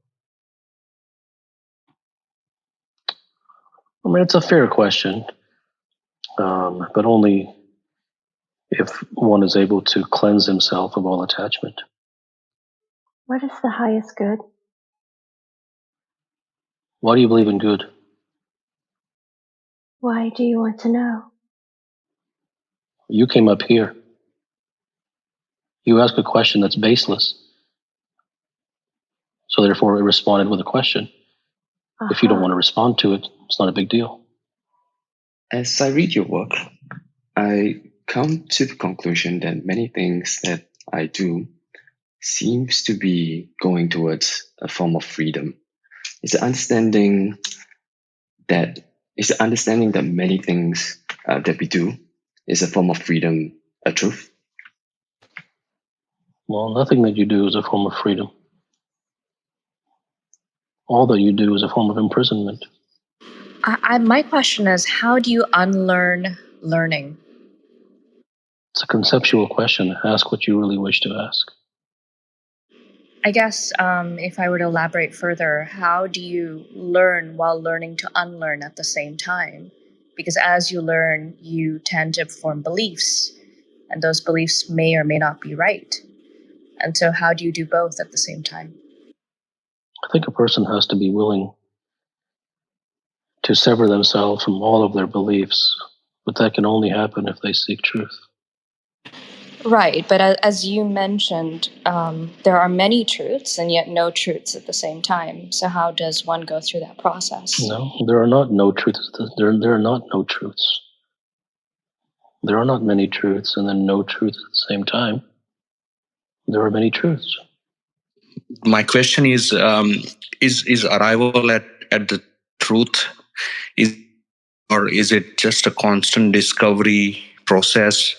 I mean, it's a fair question, but only if one is able to cleanse himself of all attachment. What is the highest good? Why do you believe in good? Why do you want to know? You came up here. You ask a question that's baseless. So therefore, it responded with a question. If you don't want to respond to it, it's not a big deal. As I read your work, I come to the conclusion that many things that I do seems to be going towards a form of freedom. It's the understanding that many things that we do is a form of freedom, a truth. Well, nothing that you do is a form of freedom. All that you do is a form of imprisonment. My question is, how do you unlearn learning? It's a conceptual question. Ask what you really wish to ask. I guess if I were to elaborate further, how do you learn while learning to unlearn at the same time? Because as you learn, you tend to form beliefs, and those beliefs may or may not be right. And so how do you do both at the same time? I think a person has to be willing to sever themselves from all of their beliefs, but that can only happen if they seek truth. Right, but as you mentioned, there are many truths and yet no truths at the same time. So how does one go through that process? No, there are not no truths. There are not no truths. There are not many truths and then no truths at the same time. There are many truths. My question is arrival at the truth or is it just a constant discovery process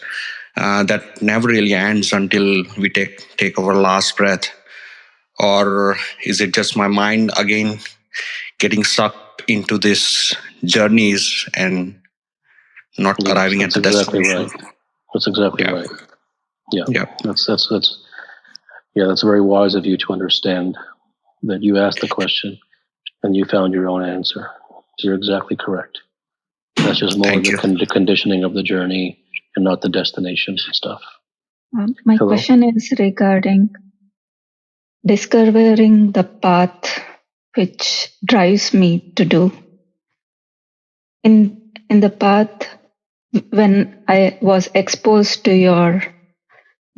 that never really ends until we take our last breath? Or is it just my mind again getting sucked into these journeys and not arriving at the destination? Right. That's exactly right. Yeah. That's very wise of you to understand that you asked the question and you found your own answer. You're exactly correct. That's just more the conditioning of the journey and not the destination stuff. My question is regarding discovering the path which drives me to do. In the path, when I was exposed to your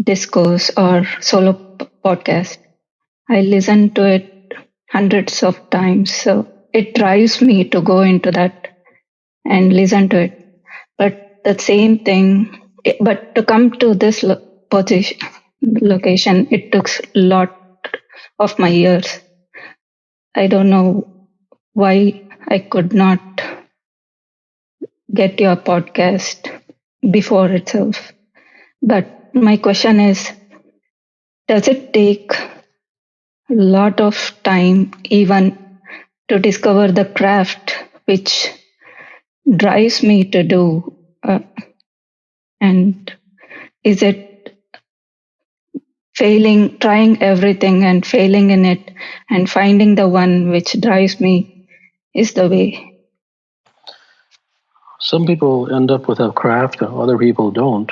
discourse or solo podcast, I listened to it hundreds of times. So it drives me to go into that and listen to it. But the same thing, but to come to this location, it took a lot of my years. I don't know why I could not get your podcast before itself. But my question is, does it take a lot of time even to discover the craft which drives me to do? And is it trying everything and failing in it and finding the one which drives me is the way? Some people end up with a craft, other people don't.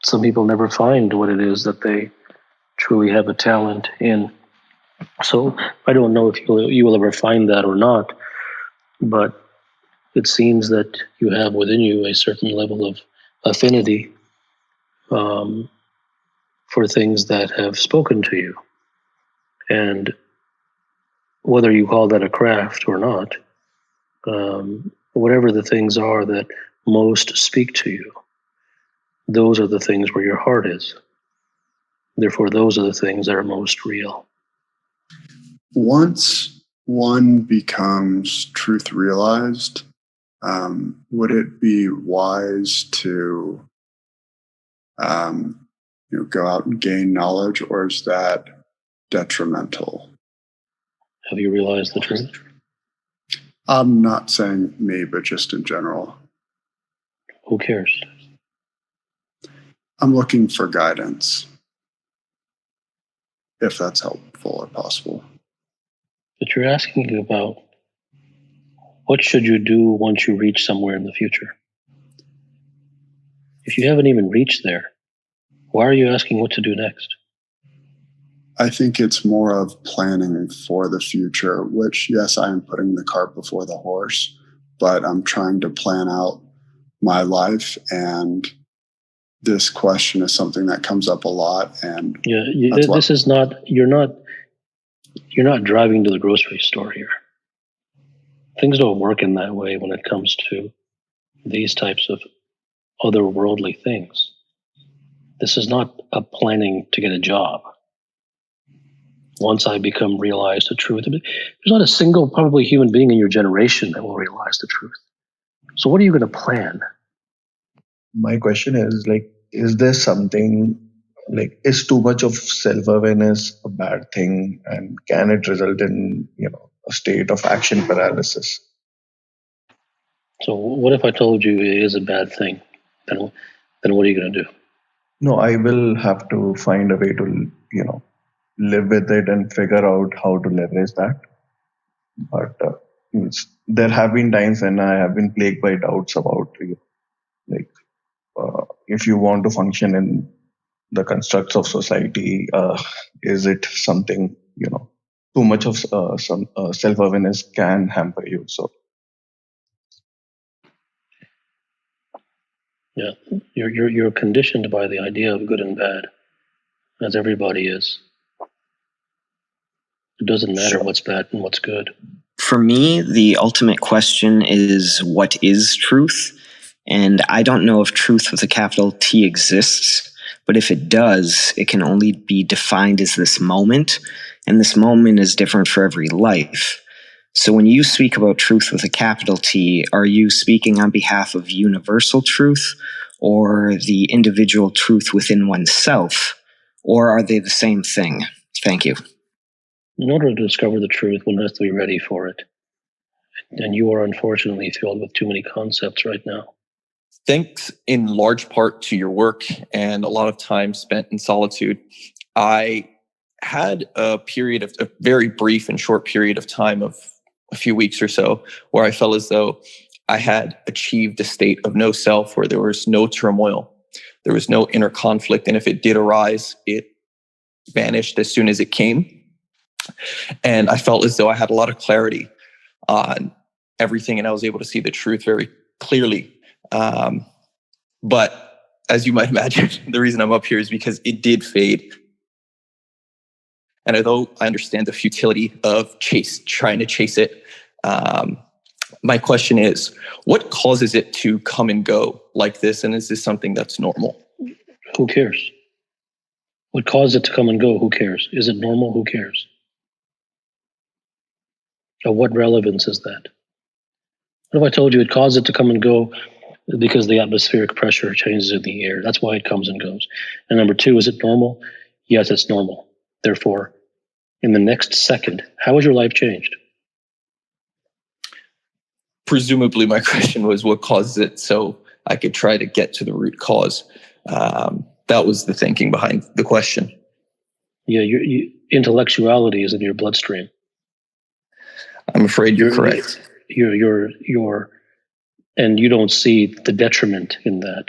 Some people never find what it is that they truly have a talent in. So I don't know if you will ever find that or not, but it seems that you have within you a certain level of affinity for things that have spoken to you. And whether you call that a craft or not, whatever the things are that most speak to you, those are the things where your heart is. Therefore, those are the things that are most real. Once one becomes truth realized, would it be wise to go out and gain knowledge, or is that detrimental? Have you realized the truth? I'm not saying me, but just in general. Who cares? I'm looking for guidance. if that's helpful or possible. But you're asking about what should you do once you reach somewhere in the future? If you haven't even reached there, why are you asking what to do next? I think it's more of planning for the future, which, yes, I am putting the cart before the horse, but I'm trying to plan out my life, and this question is something that comes up a lot. And this is not, you're not driving to the grocery store here. Things don't work in that way when it comes to these types of otherworldly things. This is not a planning to get a job. Once I become realized the truth, there's not a single probably human being in your generation that will realize the truth. So what are you going to plan? My question is is there something is too much of self-awareness a bad thing, and can it result in a state of action paralysis? So what if I told you it is a bad thing? Then what are you going to do? No, I will have to find a way to live with it and figure out how to leverage that. But there have been times when I have been plagued by doubts about if you want to function in the constructs of society, is it something too much of some self-awareness can hamper you. So yeah, you're conditioned by the idea of good and bad, as everybody is. It doesn't matter what's bad and what's good. For me, the ultimate question is, what is truth? And I don't know if truth with a capital T exists, but if it does, it can only be defined as this moment, and this moment is different for every life. So when you speak about truth with a capital T, are you speaking on behalf of universal truth or the individual truth within oneself, or are they the same thing? Thank you. In order to discover the truth, one has to be ready for it. And you are unfortunately filled with too many concepts right now. Thanks in large part to your work and a lot of time spent in solitude, I had a very brief and short period of time of a few weeks or so where I felt as though I had achieved a state of no self, where there was no turmoil, there was no inner conflict. And if it did arise, it vanished as soon as it came. And I felt as though I had a lot of clarity on everything, and I was able to see the truth very clearly. But as you might imagine, the reason I'm up here is because it did fade. And although I understand the futility of trying to chase it, my question is, what causes it to come and go like this? And is this something that's normal? Who cares? What caused it to come and go? Who cares? Is it normal? Who cares? Of what relevance is that? What if I told you it caused it to come and go because the atmospheric pressure changes in the air? That's why it comes and goes. And number two, is it normal? Yes, it's normal. Therefore, in the next second, how has your life changed? Presumably, my question was what causes it, so I could try to get to the root cause. That was the thinking behind the question. Yeah, intellectuality is in your bloodstream. I'm afraid you're correct. And you don't see the detriment in that.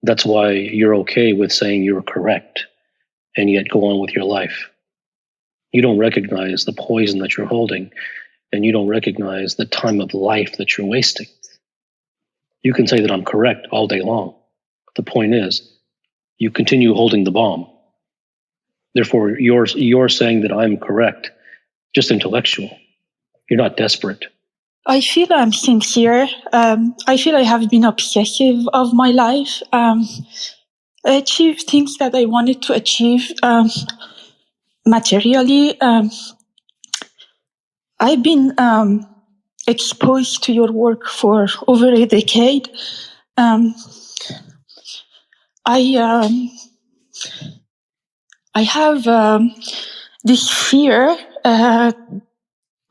That's why you're okay with saying you're correct and yet go on with your life. You don't recognize the poison that you're holding, and you don't recognize the time of life that you're wasting. You can say that I'm correct all day long. The point is, you continue holding the bomb. Therefore, you're saying that I'm correct, just intellectual. You're not desperate. I feel I'm sincere. I feel I have been obsessive of my life. I achieved things that I wanted to achieve materially. I've been exposed to your work for over a decade. I have this fear.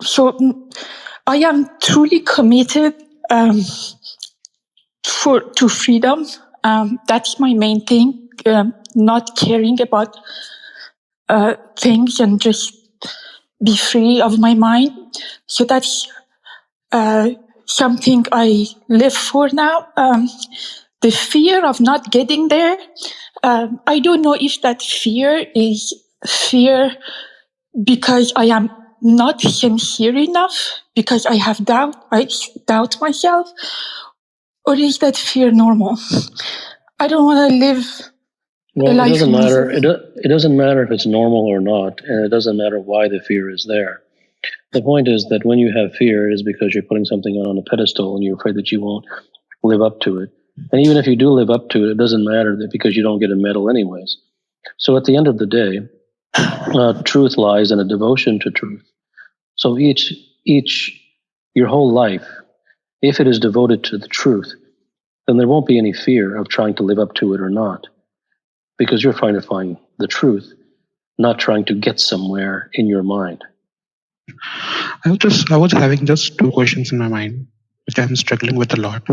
So I am truly committed to freedom. That's my main thing. Not caring about things and just be free of my mind. So that's something I live for now. The fear of not getting there, I don't know if that fear is fear because I am not sincere enough, because I have doubt, I doubt myself, or is that fear normal? I don't want to live a Well, it life doesn't matter. miserable. It doesn't matter if it's normal or not, and it doesn't matter why the fear is there. The point is that when you have fear, it is because you're putting something on a pedestal and you're afraid that you won't live up to it. And even if you do live up to it, it doesn't matter that because you don't get a medal anyways. So at the end of the day, truth lies in a devotion to truth. So your whole life, if it is devoted to the truth, then there won't be any fear of trying to live up to it or not, because you're trying to find the truth, not trying to get somewhere in your mind. I was having just two questions in my mind, which I'm struggling with a lot.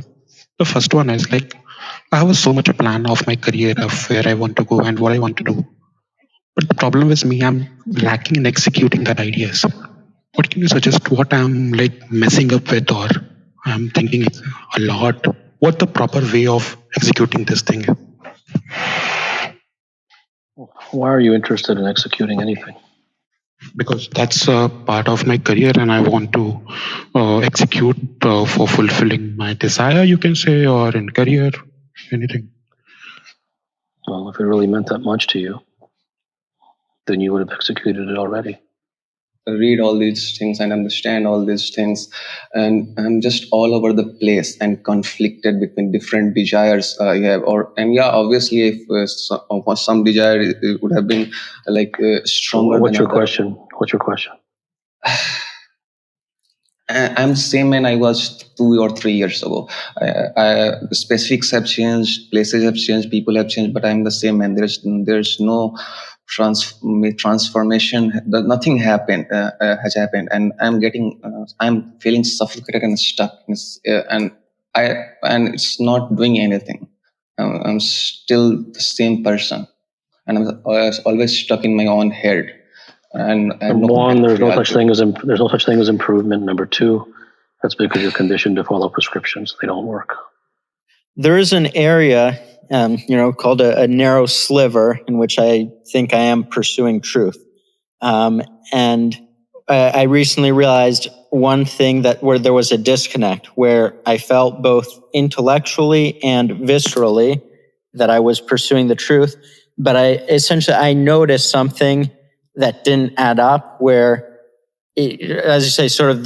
The first one is like, I have so much a plan of my career, of where I want to go and what I want to do. But the problem with me, I'm lacking in executing that ideas. What can you suggest? What I'm like messing up with, or I'm thinking a lot? What the proper way of executing this thing? Why are you interested in executing anything? Because that's a part of my career and I want to execute for fulfilling my desire, you can say, or in career, anything. Well, if it really meant that much to you, then you would have executed it already. Read all these things and understand all these things, and I'm just all over the place and conflicted between different desires you have. Obviously, if some desire it would have been like stronger. What's than your other. question? What's your question? I'm the same man I was 2 or 3 years ago. Specifics have changed, places have changed, people have changed, but I'm the same man. There's no transformation. Nothing has happened, and I'm feeling suffocated and stuck, and it's not doing anything. I'm still the same person, and I'm always stuck in my own head. And Number one, there's no such thing as improvement. Number two, that's because you're conditioned to follow prescriptions. They don't work. There is an area, called a narrow sliver in which I think I am pursuing truth. And I recently realized one thing where there was a disconnect, where I felt both intellectually and viscerally that I was pursuing the truth. But I noticed something that didn't add up, where, as you say, sort of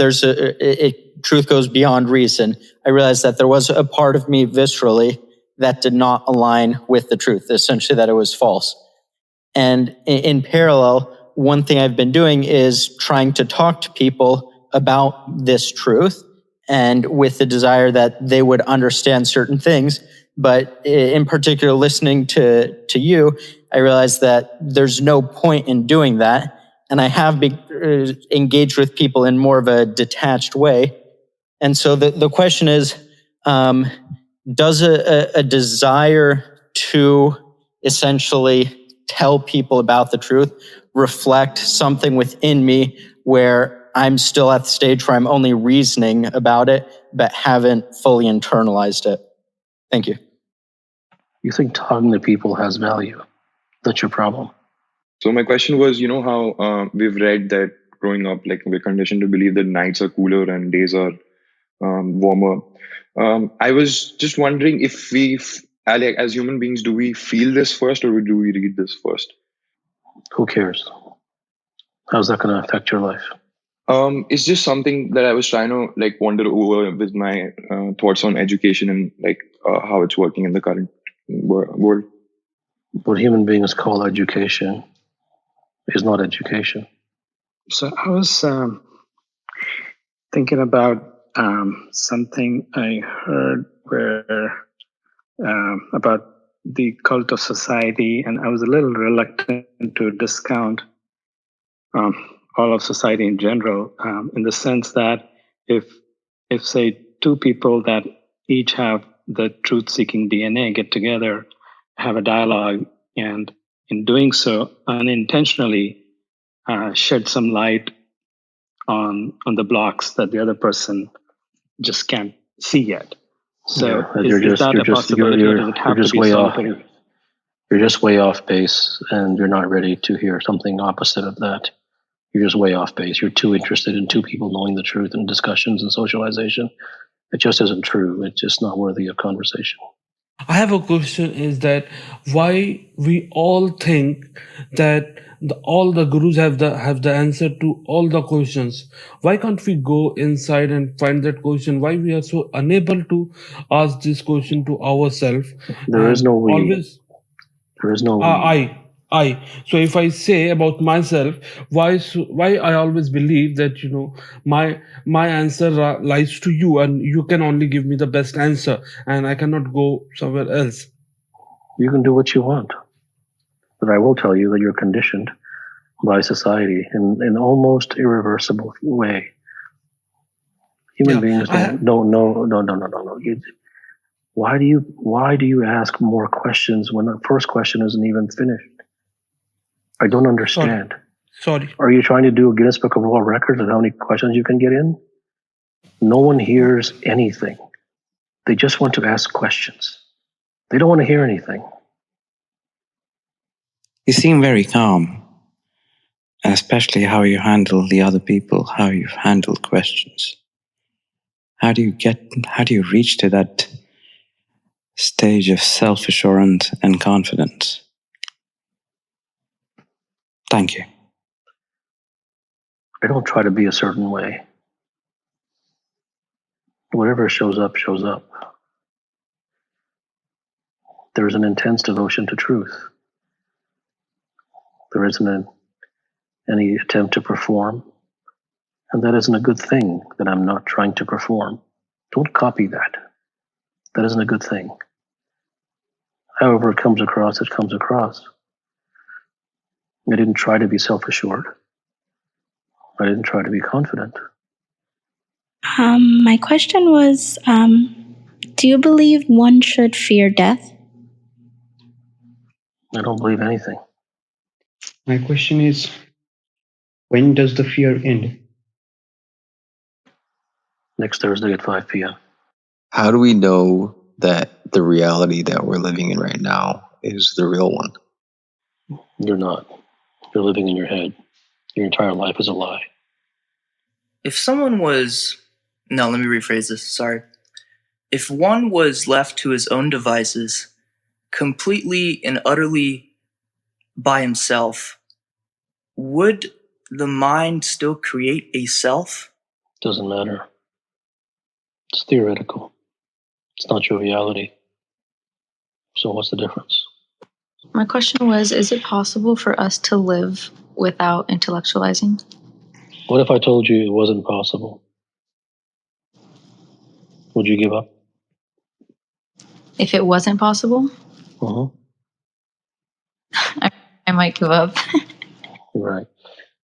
truth goes beyond reason. I realized that there was a part of me viscerally that did not align with the truth, essentially that it was false. And in parallel, one thing I've been doing is trying to talk to people about this truth, and with the desire that they would understand certain things. But in particular, listening to you, I realized that there's no point in doing that. And I have engaged with people in more of a detached way. And so the question is, does a desire to essentially tell people about the truth reflect something within me where I'm still at the stage where I'm only reasoning about it, but haven't fully internalized it? Thank you. You think talking to people has value. That's your problem. So my question was, how we've read that growing up, like we're conditioned to believe that nights are cooler and days are warmer. I was just wondering if as human beings, do we feel this first or do we read this first? Who cares? How's that going to affect your life? It's just something that I was trying to wander over with my thoughts on education and how it's working in the current world. What human beings call education is not education. So I was thinking about something I heard about the cult of society, and I was a little reluctant to discount all of society in general, in the sense that if say two people that each have the truth-seeking DNA get together, have a dialogue, and in doing so, unintentionally shed some light on the blocks that the other person just can't see yet. So is that a possibility, or does it have to be solitary? You're just way off base, and you're not ready to hear something opposite of that. You're just way off base. You're too interested in two people knowing the truth in discussions and socialization. It just isn't true. It's just not worthy of conversation. I have a question, is that why we all think that all the gurus have the answer to all the questions. Why can't we go inside and find that question? Why we are so unable to ask this question to ourselves? There is no we. Always, there is no we. I. So if I say about myself, why I always believe that my answer lies to you, and you can only give me the best answer, and I cannot go somewhere else. You can do what you want, but I will tell you that you're conditioned by society in an almost irreversible way. Human beings don't know. No. Why do you ask more questions when the first question isn't even finished? I don't understand. Sorry. Are you trying to do a Guinness Book of World Records of how many questions you can get in? No one hears anything. They just want to ask questions. They don't want to hear anything. You seem very calm, and especially how you handle the other people, how you handle questions. How do you reach to that stage of self-assurance and confidence? Thank you. I don't try to be a certain way. Whatever shows up, shows up. There is an intense devotion to truth. There isn't any attempt to perform. And that isn't a good thing, that I'm not trying to perform. Don't copy that. That isn't a good thing. However it comes across, it comes across. I didn't try to be self-assured. I didn't try to be confident. My question was, do you believe one should fear death? I don't believe anything. My question is, when does the fear end? Next Thursday at 5 p.m. How do we know that the reality that we're living in right now is the real one? You're not. You're living in your head. Your entire life is a lie. If someone was... No, let me rephrase this. Sorry. If one was left to his own devices, completely and utterly by himself, would the mind still create a self? Doesn't matter. It's theoretical. It's not your reality. So what's the difference? My question was, is it possible for us to live without intellectualizing? What if I told you it wasn't possible? Would you give up? If it wasn't possible, I might give up. Right.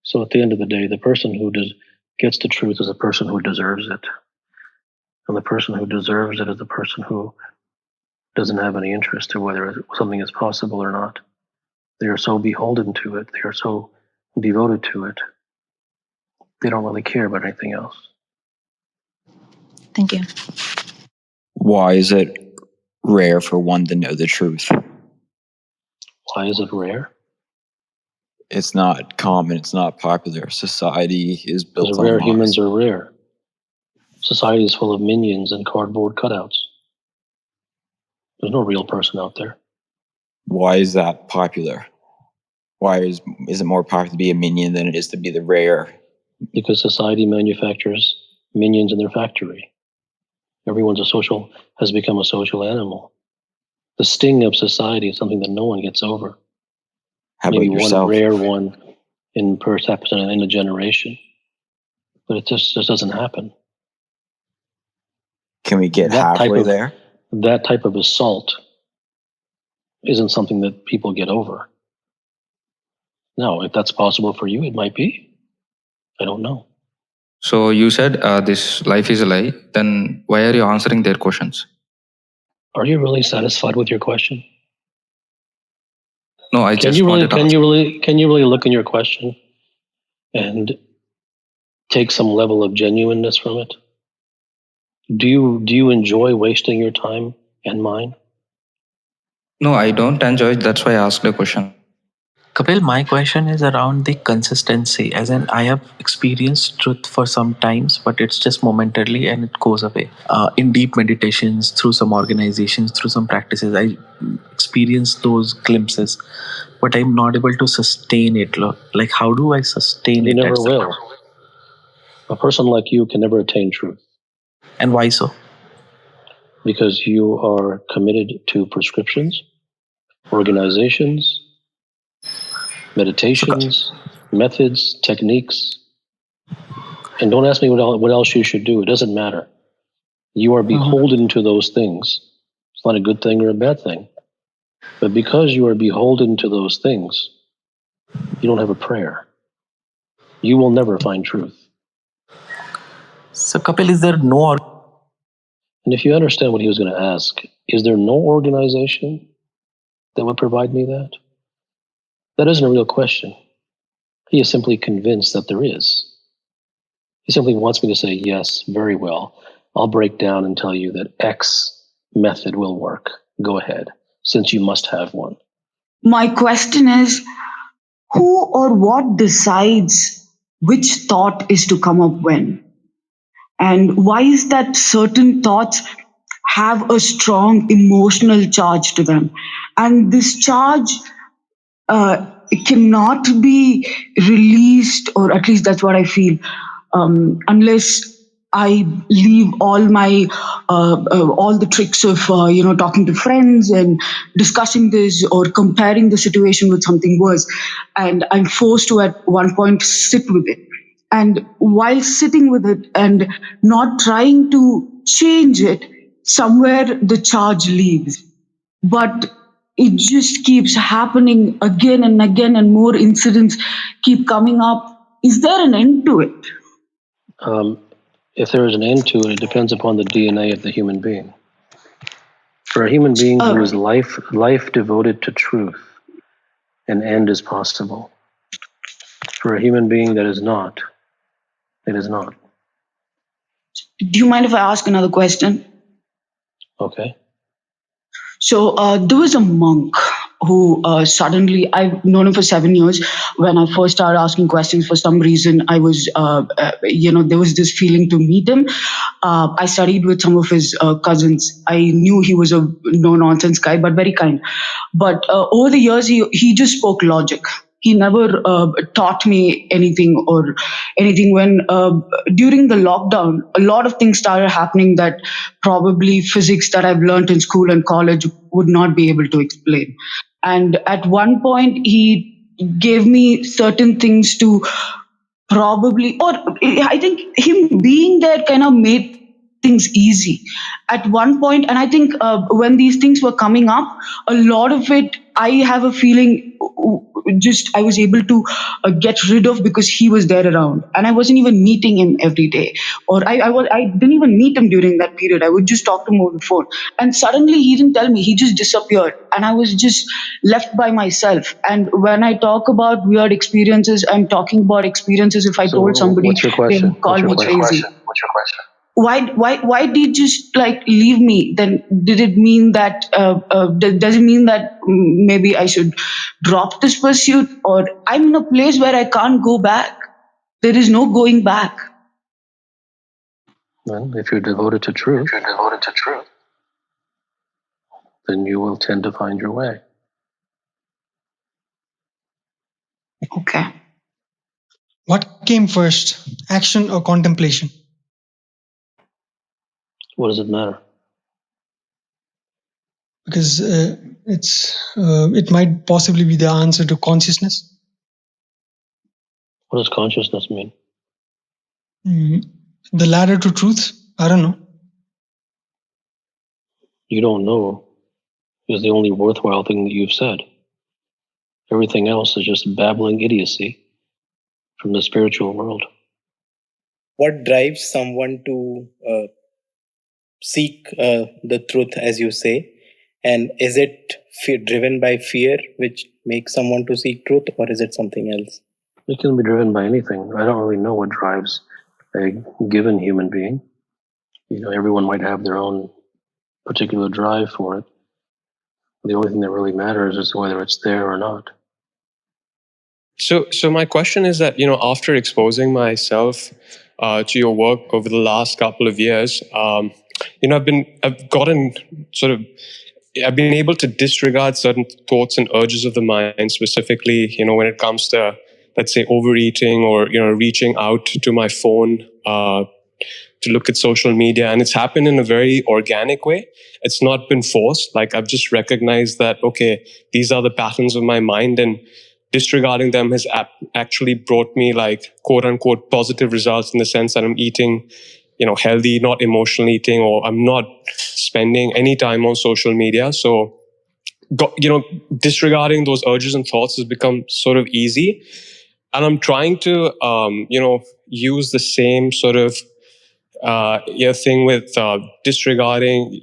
So at the end of the day, the person who gets the truth is the person who deserves it. And the person who deserves it is the person who doesn't have any interest in whether something is possible or not. They are so beholden to it. They are so devoted to it. They don't really care about anything else. Thank you. Why is it rare for one to know the truth? Why is it rare? It's not common. It's not popular. Society is built on rare lies. Humans are rare. Society is full of minions and cardboard cutouts. There's no real person out there. Why is that popular? Why is it more popular to be a minion than it is to be the rare? Because society manufactures minions in their factory. Everyone has become a social animal. The sting of society is something that no one gets over. How Maybe about yourself? one rare one perhaps in a generation. But it just doesn't happen. Can we get halfway there? That type of assault isn't something that people get over. Now, if that's possible for you, it might be. I don't know. So you said this life is a lie. Then why are you answering their questions? Are you really satisfied with your question? No, I Can just you really, wanted to can ask. you really, can you really look in your question and take some level of genuineness from it? Do you enjoy wasting your time and mine? No, I don't enjoy it. That's why I asked the question. Kapil, my question is around the consistency. As in, I have experienced truth for some times, but it's just momentarily and it goes away. In deep meditations, through some organizations, through some practices, I experience those glimpses, but I'm not able to sustain it. Like, how do I sustain You it? never will. A person like you can never attain truth. And why so? Because you are committed to prescriptions, organizations, meditations, methods, techniques. And don't ask me what else you should do. It doesn't matter. You are beholden to those things. It's not a good thing or a bad thing. But because you are beholden to those things, you don't have a prayer. You will never find truth. So, Kapil, is there no... And if you understand what he was going to ask, is there no organization that would provide me that? That isn't a real question. He is simply convinced that there is. He simply wants me to say, yes, very well. I'll break down and tell you that X method will work. Go ahead, since you must have one. My question is, who or what decides which thought is to come up when? And why is that certain thoughts have a strong emotional charge to them? And this charge it cannot be released, or at least that's what I feel, unless I leave all my all the tricks of talking to friends and discussing this or comparing the situation with something worse, and I'm forced to at one point sit with it. And while sitting with it and not trying to change it, somewhere the charge leaves. But it just keeps happening again and again, and more incidents keep coming up. Is there an end to it? If there is an end to it, it depends upon the DNA of the human being. For a human being who is life devoted to truth, an end is possible. For a human being that is not, it is not. Do you mind if I ask another question? Okay. So there was a monk who suddenly, I've known him for 7 years. When I first started asking questions, for some reason, I was, there was this feeling to meet him. I studied with some of his cousins. I knew he was a no-nonsense guy, but very kind. But over the years, he just spoke logic. He never taught me anything or anything. When during the lockdown, a lot of things started happening that probably physics that I've learned in school and college would not be able to explain. And at one point, he gave me certain things to probably, or I think him being there kind of made things easy at one point. And I think when these things were coming up, a lot of it, I have a feeling just I was able to get rid of because he was there around, and I wasn't even meeting him every day, or I didn't even meet him during that period. I would just talk to him over the phone, and suddenly he didn't tell me. He just disappeared, and I was just left by myself. And when I talk about weird experiences, I'm talking about experiences. If I told somebody, what's your they question? would call me What's your crazy. question? Why did you just like leave me? Then did it mean that does it mean that maybe I should drop this pursuit, or I'm in a place where I can't go back? There is no going back. Well, if you're devoted to truth, then you will tend to find your way. Okay. What came first, action or contemplation? What does it matter? Because it might possibly be the answer to consciousness. What does consciousness mean? The ladder to truth? I don't know. You don't know is the only worthwhile thing that you've said. Everything else is just babbling idiocy from the spiritual world. What drives someone to seek the truth, as you say? And is it driven by fear, which make someone to seek truth, or is it something else? It can be driven by anything. I don't really know what drives a given human being. Everyone might have their own particular drive for it. The only thing that really matters is whether it's there or not. So my question is that, after exposing myself to your work over the last couple of years, I've been able to disregard certain thoughts and urges of the mind, specifically, when it comes to, let's say, overeating or, reaching out to my phone to look at social media. And it's happened in a very organic way. It's not been forced. Like, I've just recognized that, okay, these are the patterns of my mind, and disregarding them has actually brought me, like, quote unquote positive results, in the sense that I'm eating, healthy, not emotional eating, or I'm not spending any time on social media. So, disregarding those urges and thoughts has become sort of easy. And I'm trying to, use the same sort of thing with disregarding,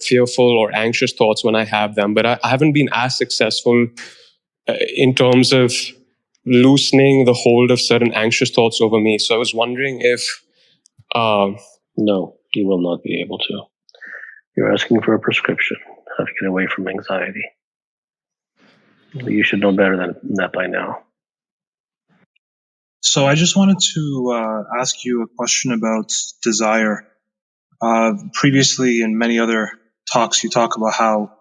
fearful or anxious thoughts when I have them. But I haven't been as successful in terms of loosening the hold of certain anxious thoughts over me. So I was wondering if... No, you will not be able to. You're asking for a prescription, how to get away from anxiety. You should know better than that by now. So I just wanted to ask you a question about desire. Previously, in many other talks, you talk about how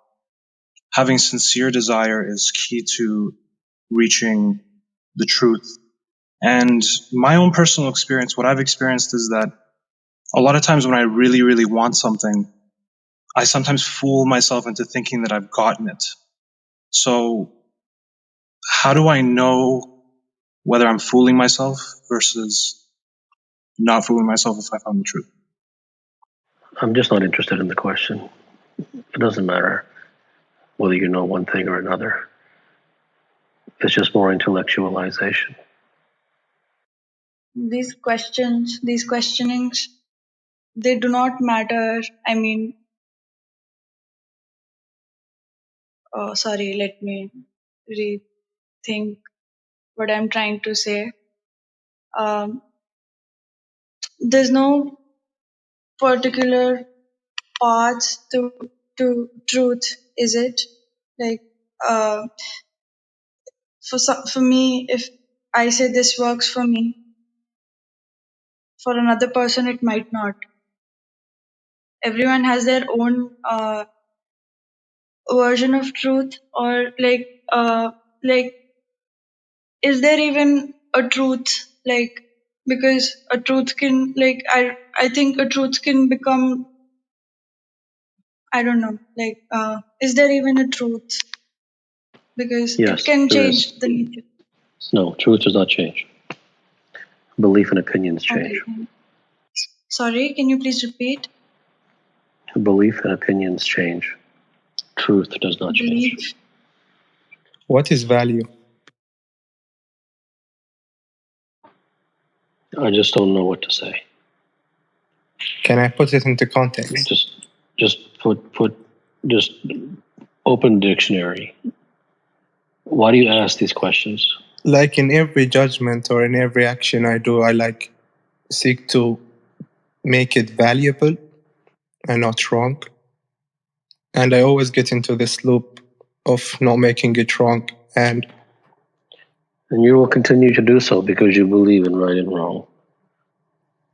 having sincere desire is key to reaching the truth. And my own personal experience, what I've experienced is that a lot of times when I really, really want something, I sometimes fool myself into thinking that I've gotten it. So how do I know whether I'm fooling myself versus not fooling myself if I found the truth? I'm just not interested in the question. It doesn't matter whether you know one thing or another. It's just more intellectualization. These questions, these questionings, they do not matter. I mean, sorry, let me rethink what I'm trying to say. There's no particular path to truth, is it? Like, for me, if I say this works for me, for another person it might not. Everyone has their own version of truth, or like, is there even a truth? Like, because a truth can, like, I think a truth can become, I don't know, like, is there even a truth? Because Yes, it can there change is. the nature. No, truth does not change. Belief and opinions change. Okay. Sorry, can you please repeat? Belief and opinions change. Truth does not change. What is value? I just don't know what to say. Can I put it into context? Just open dictionary. Why do you ask these questions? Like, in every judgment or in every action I do, I seek to make it valuable and not wrong. And I always get into this loop of not making it wrong. And you will continue to do so because you believe in right and wrong.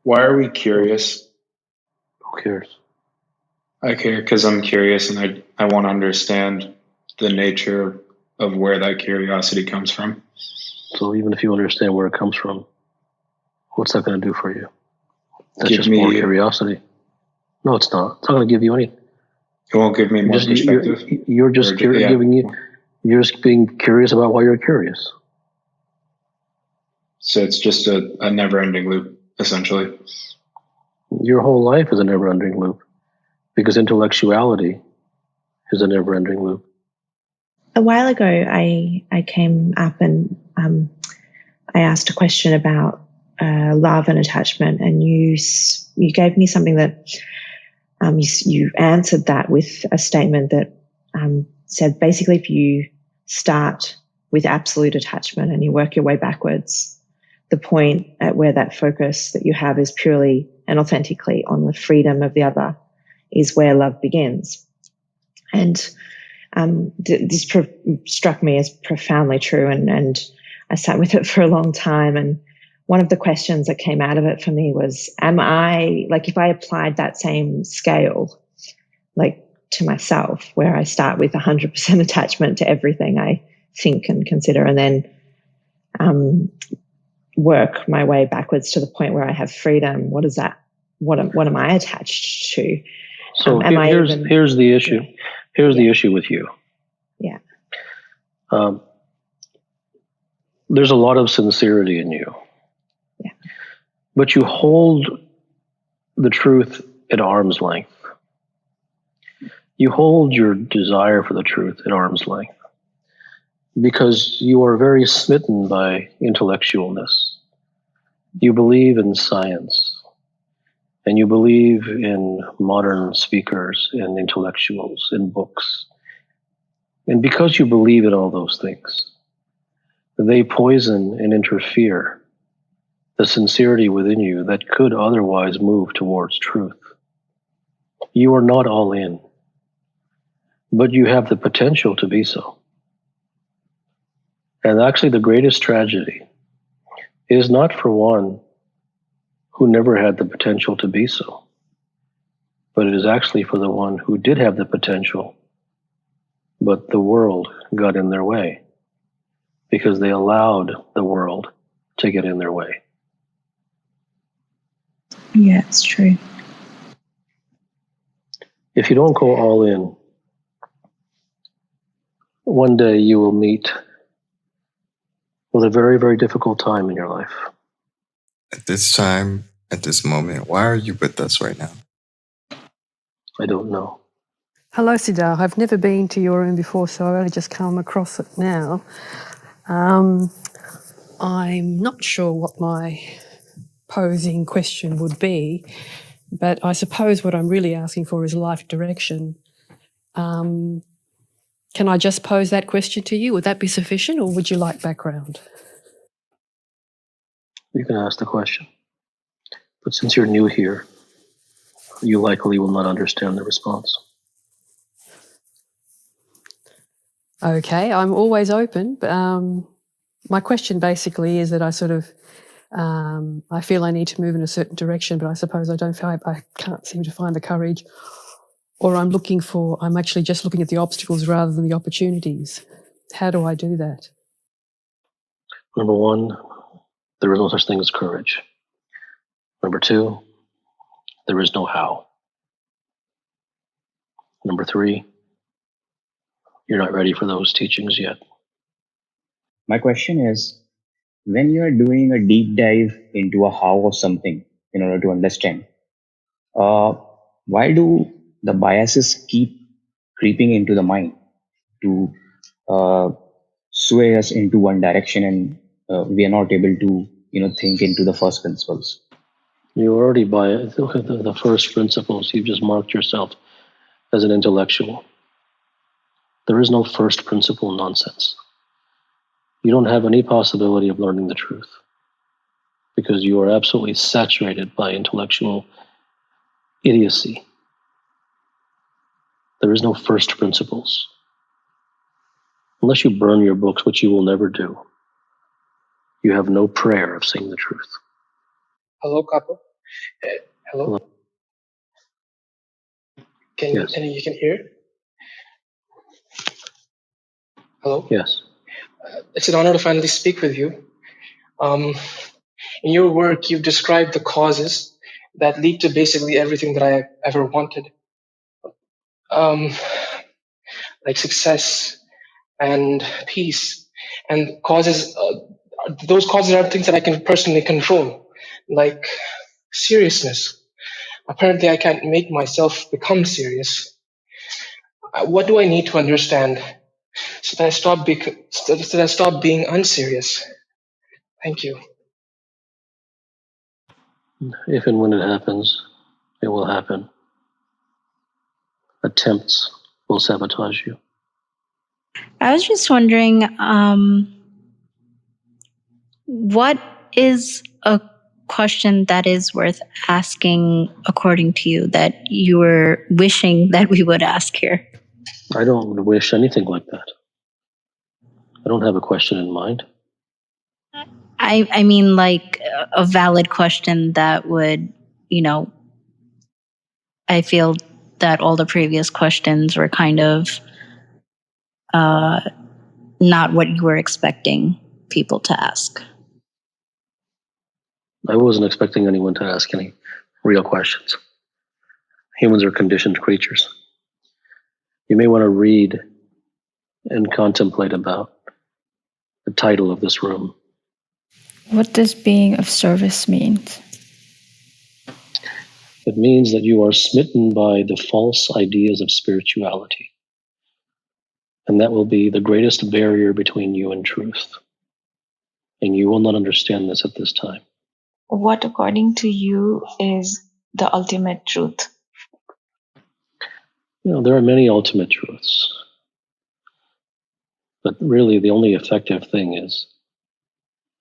Why are we curious? Who cares? I care because I'm curious, and I want to understand the nature of where that curiosity comes from. So even if you understand where it comes from, what's that going to do for you? That's just more curiosity. No, it's not. It's not going to give you any. It won't give me more perspective. You're just You're just being curious about why you're curious. So it's just a never-ending loop, essentially. Your whole life is a never-ending loop, because intellectuality is a never-ending loop. A while ago, I came up and I asked a question about love and attachment, and you gave me something that you answered that with a statement that said, basically, if you start with absolute attachment, and you work your way backwards. The point at where that focus that you have is purely and authentically on the freedom of the other is where love begins. And this struck me as profoundly true, and I sat with it for a long time. And one of the questions that came out of it for me was, am I, like, if I applied that same scale, like, to myself, where I start with 100% attachment to everything I think and consider, and then work my way backwards to the point where I have freedom, what is that? What am I attached to? So here's the issue. Here's the issue with you. Yeah. There's a lot of sincerity in you. Yeah. But you hold the truth at arm's length. You hold your desire for the truth at arm's length because you are very smitten by intellectualness. You believe in science, and you believe in modern speakers and intellectuals and books. And because you believe in all those things, they poison and interfere the sincerity within you that could otherwise move towards truth. You are not all in, but you have the potential to be so. And actually, the greatest tragedy is not for one who never had the potential to be so, but it is actually for the one who did have the potential, but the world got in their way because they allowed the world to get in their way. Yeah, it's true. If you don't go all in, one day you will meet with a very, very difficult time in your life. At this time, at this moment, why are you with us right now? I don't know. Hello, Siddha. I've never been to your room before, so I've only just come across it now. I'm not sure what my posing question would be, but I suppose what I'm really asking for is life direction. Can I just pose that question to you? Would that be sufficient, or would you like background? You can ask the question. But since you're new here, you likely will not understand the response. Okay, I'm always open, but my question basically is that I sort of, I feel I need to move in a certain direction, but I suppose I can't seem to find the courage, or I'm actually just looking at the obstacles rather than the opportunities. How do I do that? Number one, there is no such thing as courage. Number two, there is no how. Number three, you're not ready for those teachings yet. My question is, when you are doing a deep dive into a how of something in order to understand, why do the biases keep creeping into the mind to sway us into one direction, and we are not able to think into the first principles? You already look at the first principles. You've just marked yourself as an intellectual. There is no first principle nonsense. You don't have any possibility of learning the truth because you are absolutely saturated by intellectual idiocy. There is no first principles. Unless you burn your books, which you will never do, you have no prayer of saying the truth. Hello, Kapil. Hello. Yes. You can hear? Hello. Yes. It's an honor to finally speak with you. In your work, you've described the causes that lead to basically everything that I ever wanted, like success and peace. And causes, those causes are things that I can personally control, like seriousness. Apparently, I can't make myself become serious. What do I need to understand so that I stop being unserious? Thank you. If and when it happens, it will happen. Attempts will sabotage you. I was just wondering, what is a question that is worth asking according to you that you were wishing that we would ask here? I don't wish anything like that. I don't have a question in mind. I mean, like a valid question that would, I feel that all the previous questions were kind of not what you were expecting people to ask. I wasn't expecting anyone to ask any real questions. Humans are conditioned creatures. You may want to read and contemplate about the title of this room. What does being of service mean? It means that you are smitten by the false ideas of spirituality. And that will be the greatest barrier between you and truth. And you will not understand this at this time. What, according to you, is the ultimate truth? There are many ultimate truths. But really, the only effective thing is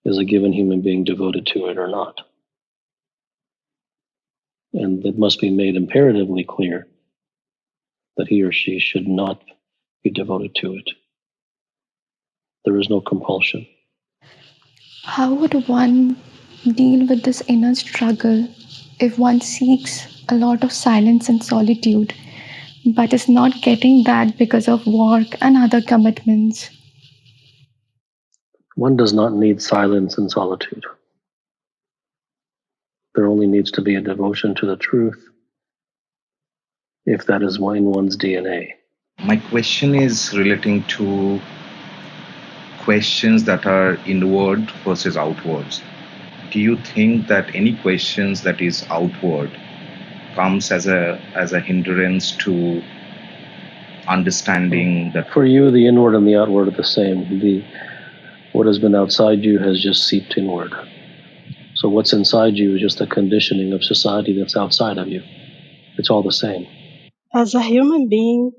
a given human being devoted to it or not? And it must be made imperatively clear that he or she should not be devoted to it. There is no compulsion. How would one deal with this inner struggle if one seeks a lot of silence and solitude, but is not getting that because of work and other commitments? One does not need silence and solitude. There only needs to be a devotion to the truth, if that is in one's DNA. My question is relating to questions that are inward versus outwards. Do you think that any questions that is outward comes as a hindrance to understanding that? For you, the inward and the outward are the same. What has been outside you has just seeped inward. So what's inside you is just a conditioning of society that's outside of you. It's all the same. As a human being,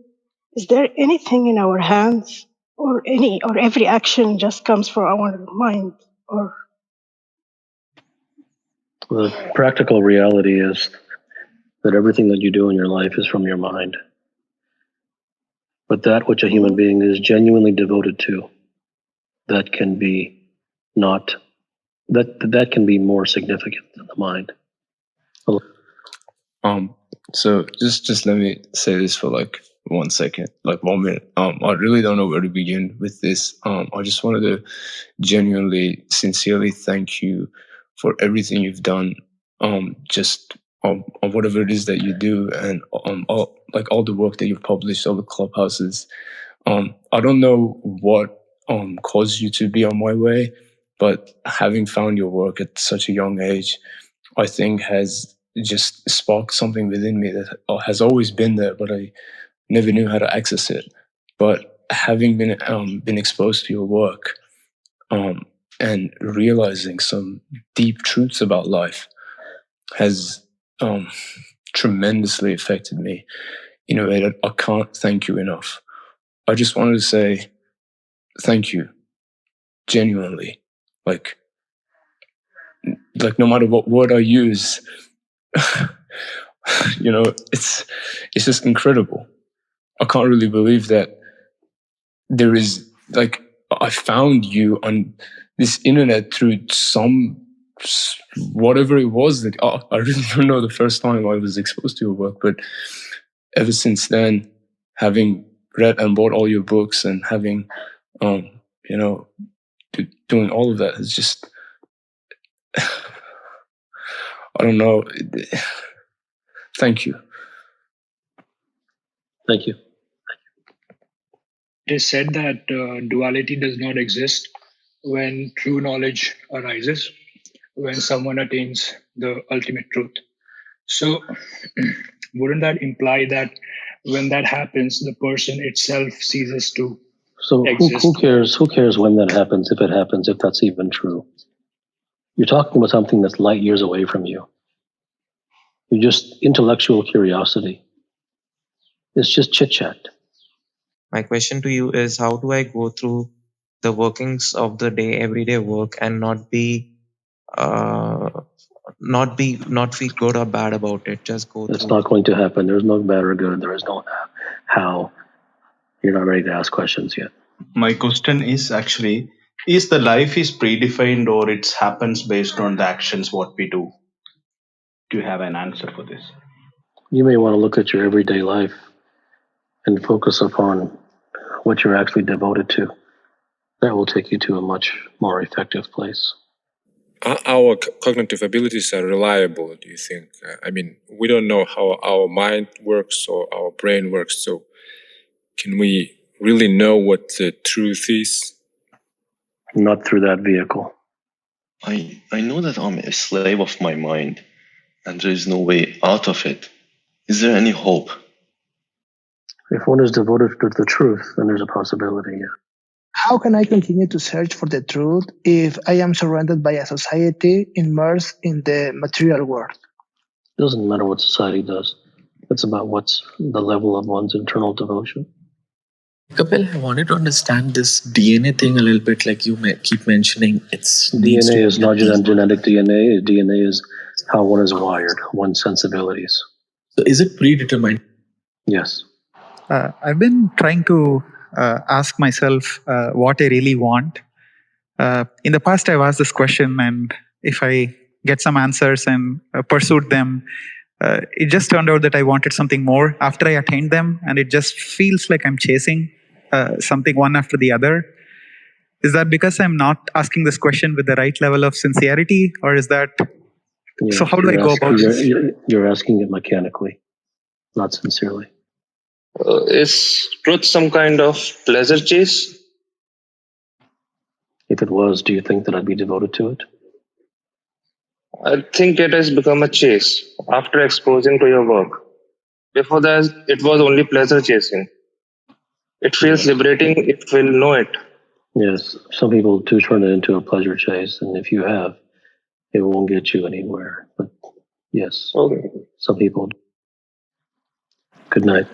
is there anything in our hands, or every action just comes from our mind? Or the practical reality is that everything that you do in your life is from your mind. But that which a human being is genuinely devoted to, that can be more significant than the mind. So just let me say this for like 1 second, like 1 minute. I really don't know where to begin with this. I just wanted to genuinely, sincerely thank you for everything you've done. Just on whatever it is that you do, and all the work that you've published, all the clubhouses. I don't know what caused you to be on my way, but having found your work at such a young age, I think has just sparked something within me that has always been there, but I never knew how to access it. But having been exposed to your work and realizing some deep truths about life has tremendously affected me in a way that I can't thank you enough. I just wanted to say thank you, genuinely. Like no matter what word I use, it's just incredible. I can't really believe that there is, I found you on this internet through whatever it was that I really don't know the first time I was exposed to your work, but ever since then, having read and bought all your books and having, doing all of that is just, I don't know. Thank you. Thank you. It is said that duality does not exist when true knowledge arises, when someone attains the ultimate truth. So, wouldn't that imply that when that happens, the person itself ceases to exist? Who cares when that happens, if that's even true? You're talking about something that's light years away from you. You're just intellectual curiosity. It's just chit-chat. My question to you is, how do I go through the workings of the day, everyday work, and not feel good or bad about it? Just go It's through. not going to happen. There's no bad or good. There is no how. You're not ready to ask questions yet. My question is actually, is the life is predefined or it happens based on the actions what we do? Do you have an answer for this? You may want to look at your everyday life and focus upon what you're actually devoted to. That will take you to a much more effective place. Our cognitive abilities are reliable, do you think? I mean, we don't know how our mind works or our brain works, so can we really know what the truth is? Not through that vehicle. I know that I'm a slave of my mind, and there is no way out of it. Is there any hope? If one is devoted to the truth, then there's a possibility, yeah. How can I continue to search for the truth if I am surrounded by a society immersed in the material world? It doesn't matter what society does. It's about what's the level of one's internal devotion. Kapil, I wanted to understand this DNA thing a little bit, like you keep mentioning. DNA is larger than genetic DNA. DNA is how one is wired, one's sensibilities. So is it predetermined? Yes. I've been trying to ask myself what I really want. In the past, I've asked this question, and if I get some answers and pursued them, it just turned out that I wanted something more after I attained them, and it just feels like I'm chasing something one after the other. Is that because I'm not asking this question with the right level of sincerity, or is that... Yeah, so how do I go about this? You're asking it mechanically, not sincerely. Is truth some kind of pleasure chase? If it was, do you think that I'd be devoted to it? I think it has become a chase after exposing to your work. Before that, it was only pleasure chasing. It feels liberating if we'll know it. Yes, some people do turn it into a pleasure chase, and if you have, it won't get you anywhere. But yes, okay. Some people. Good night.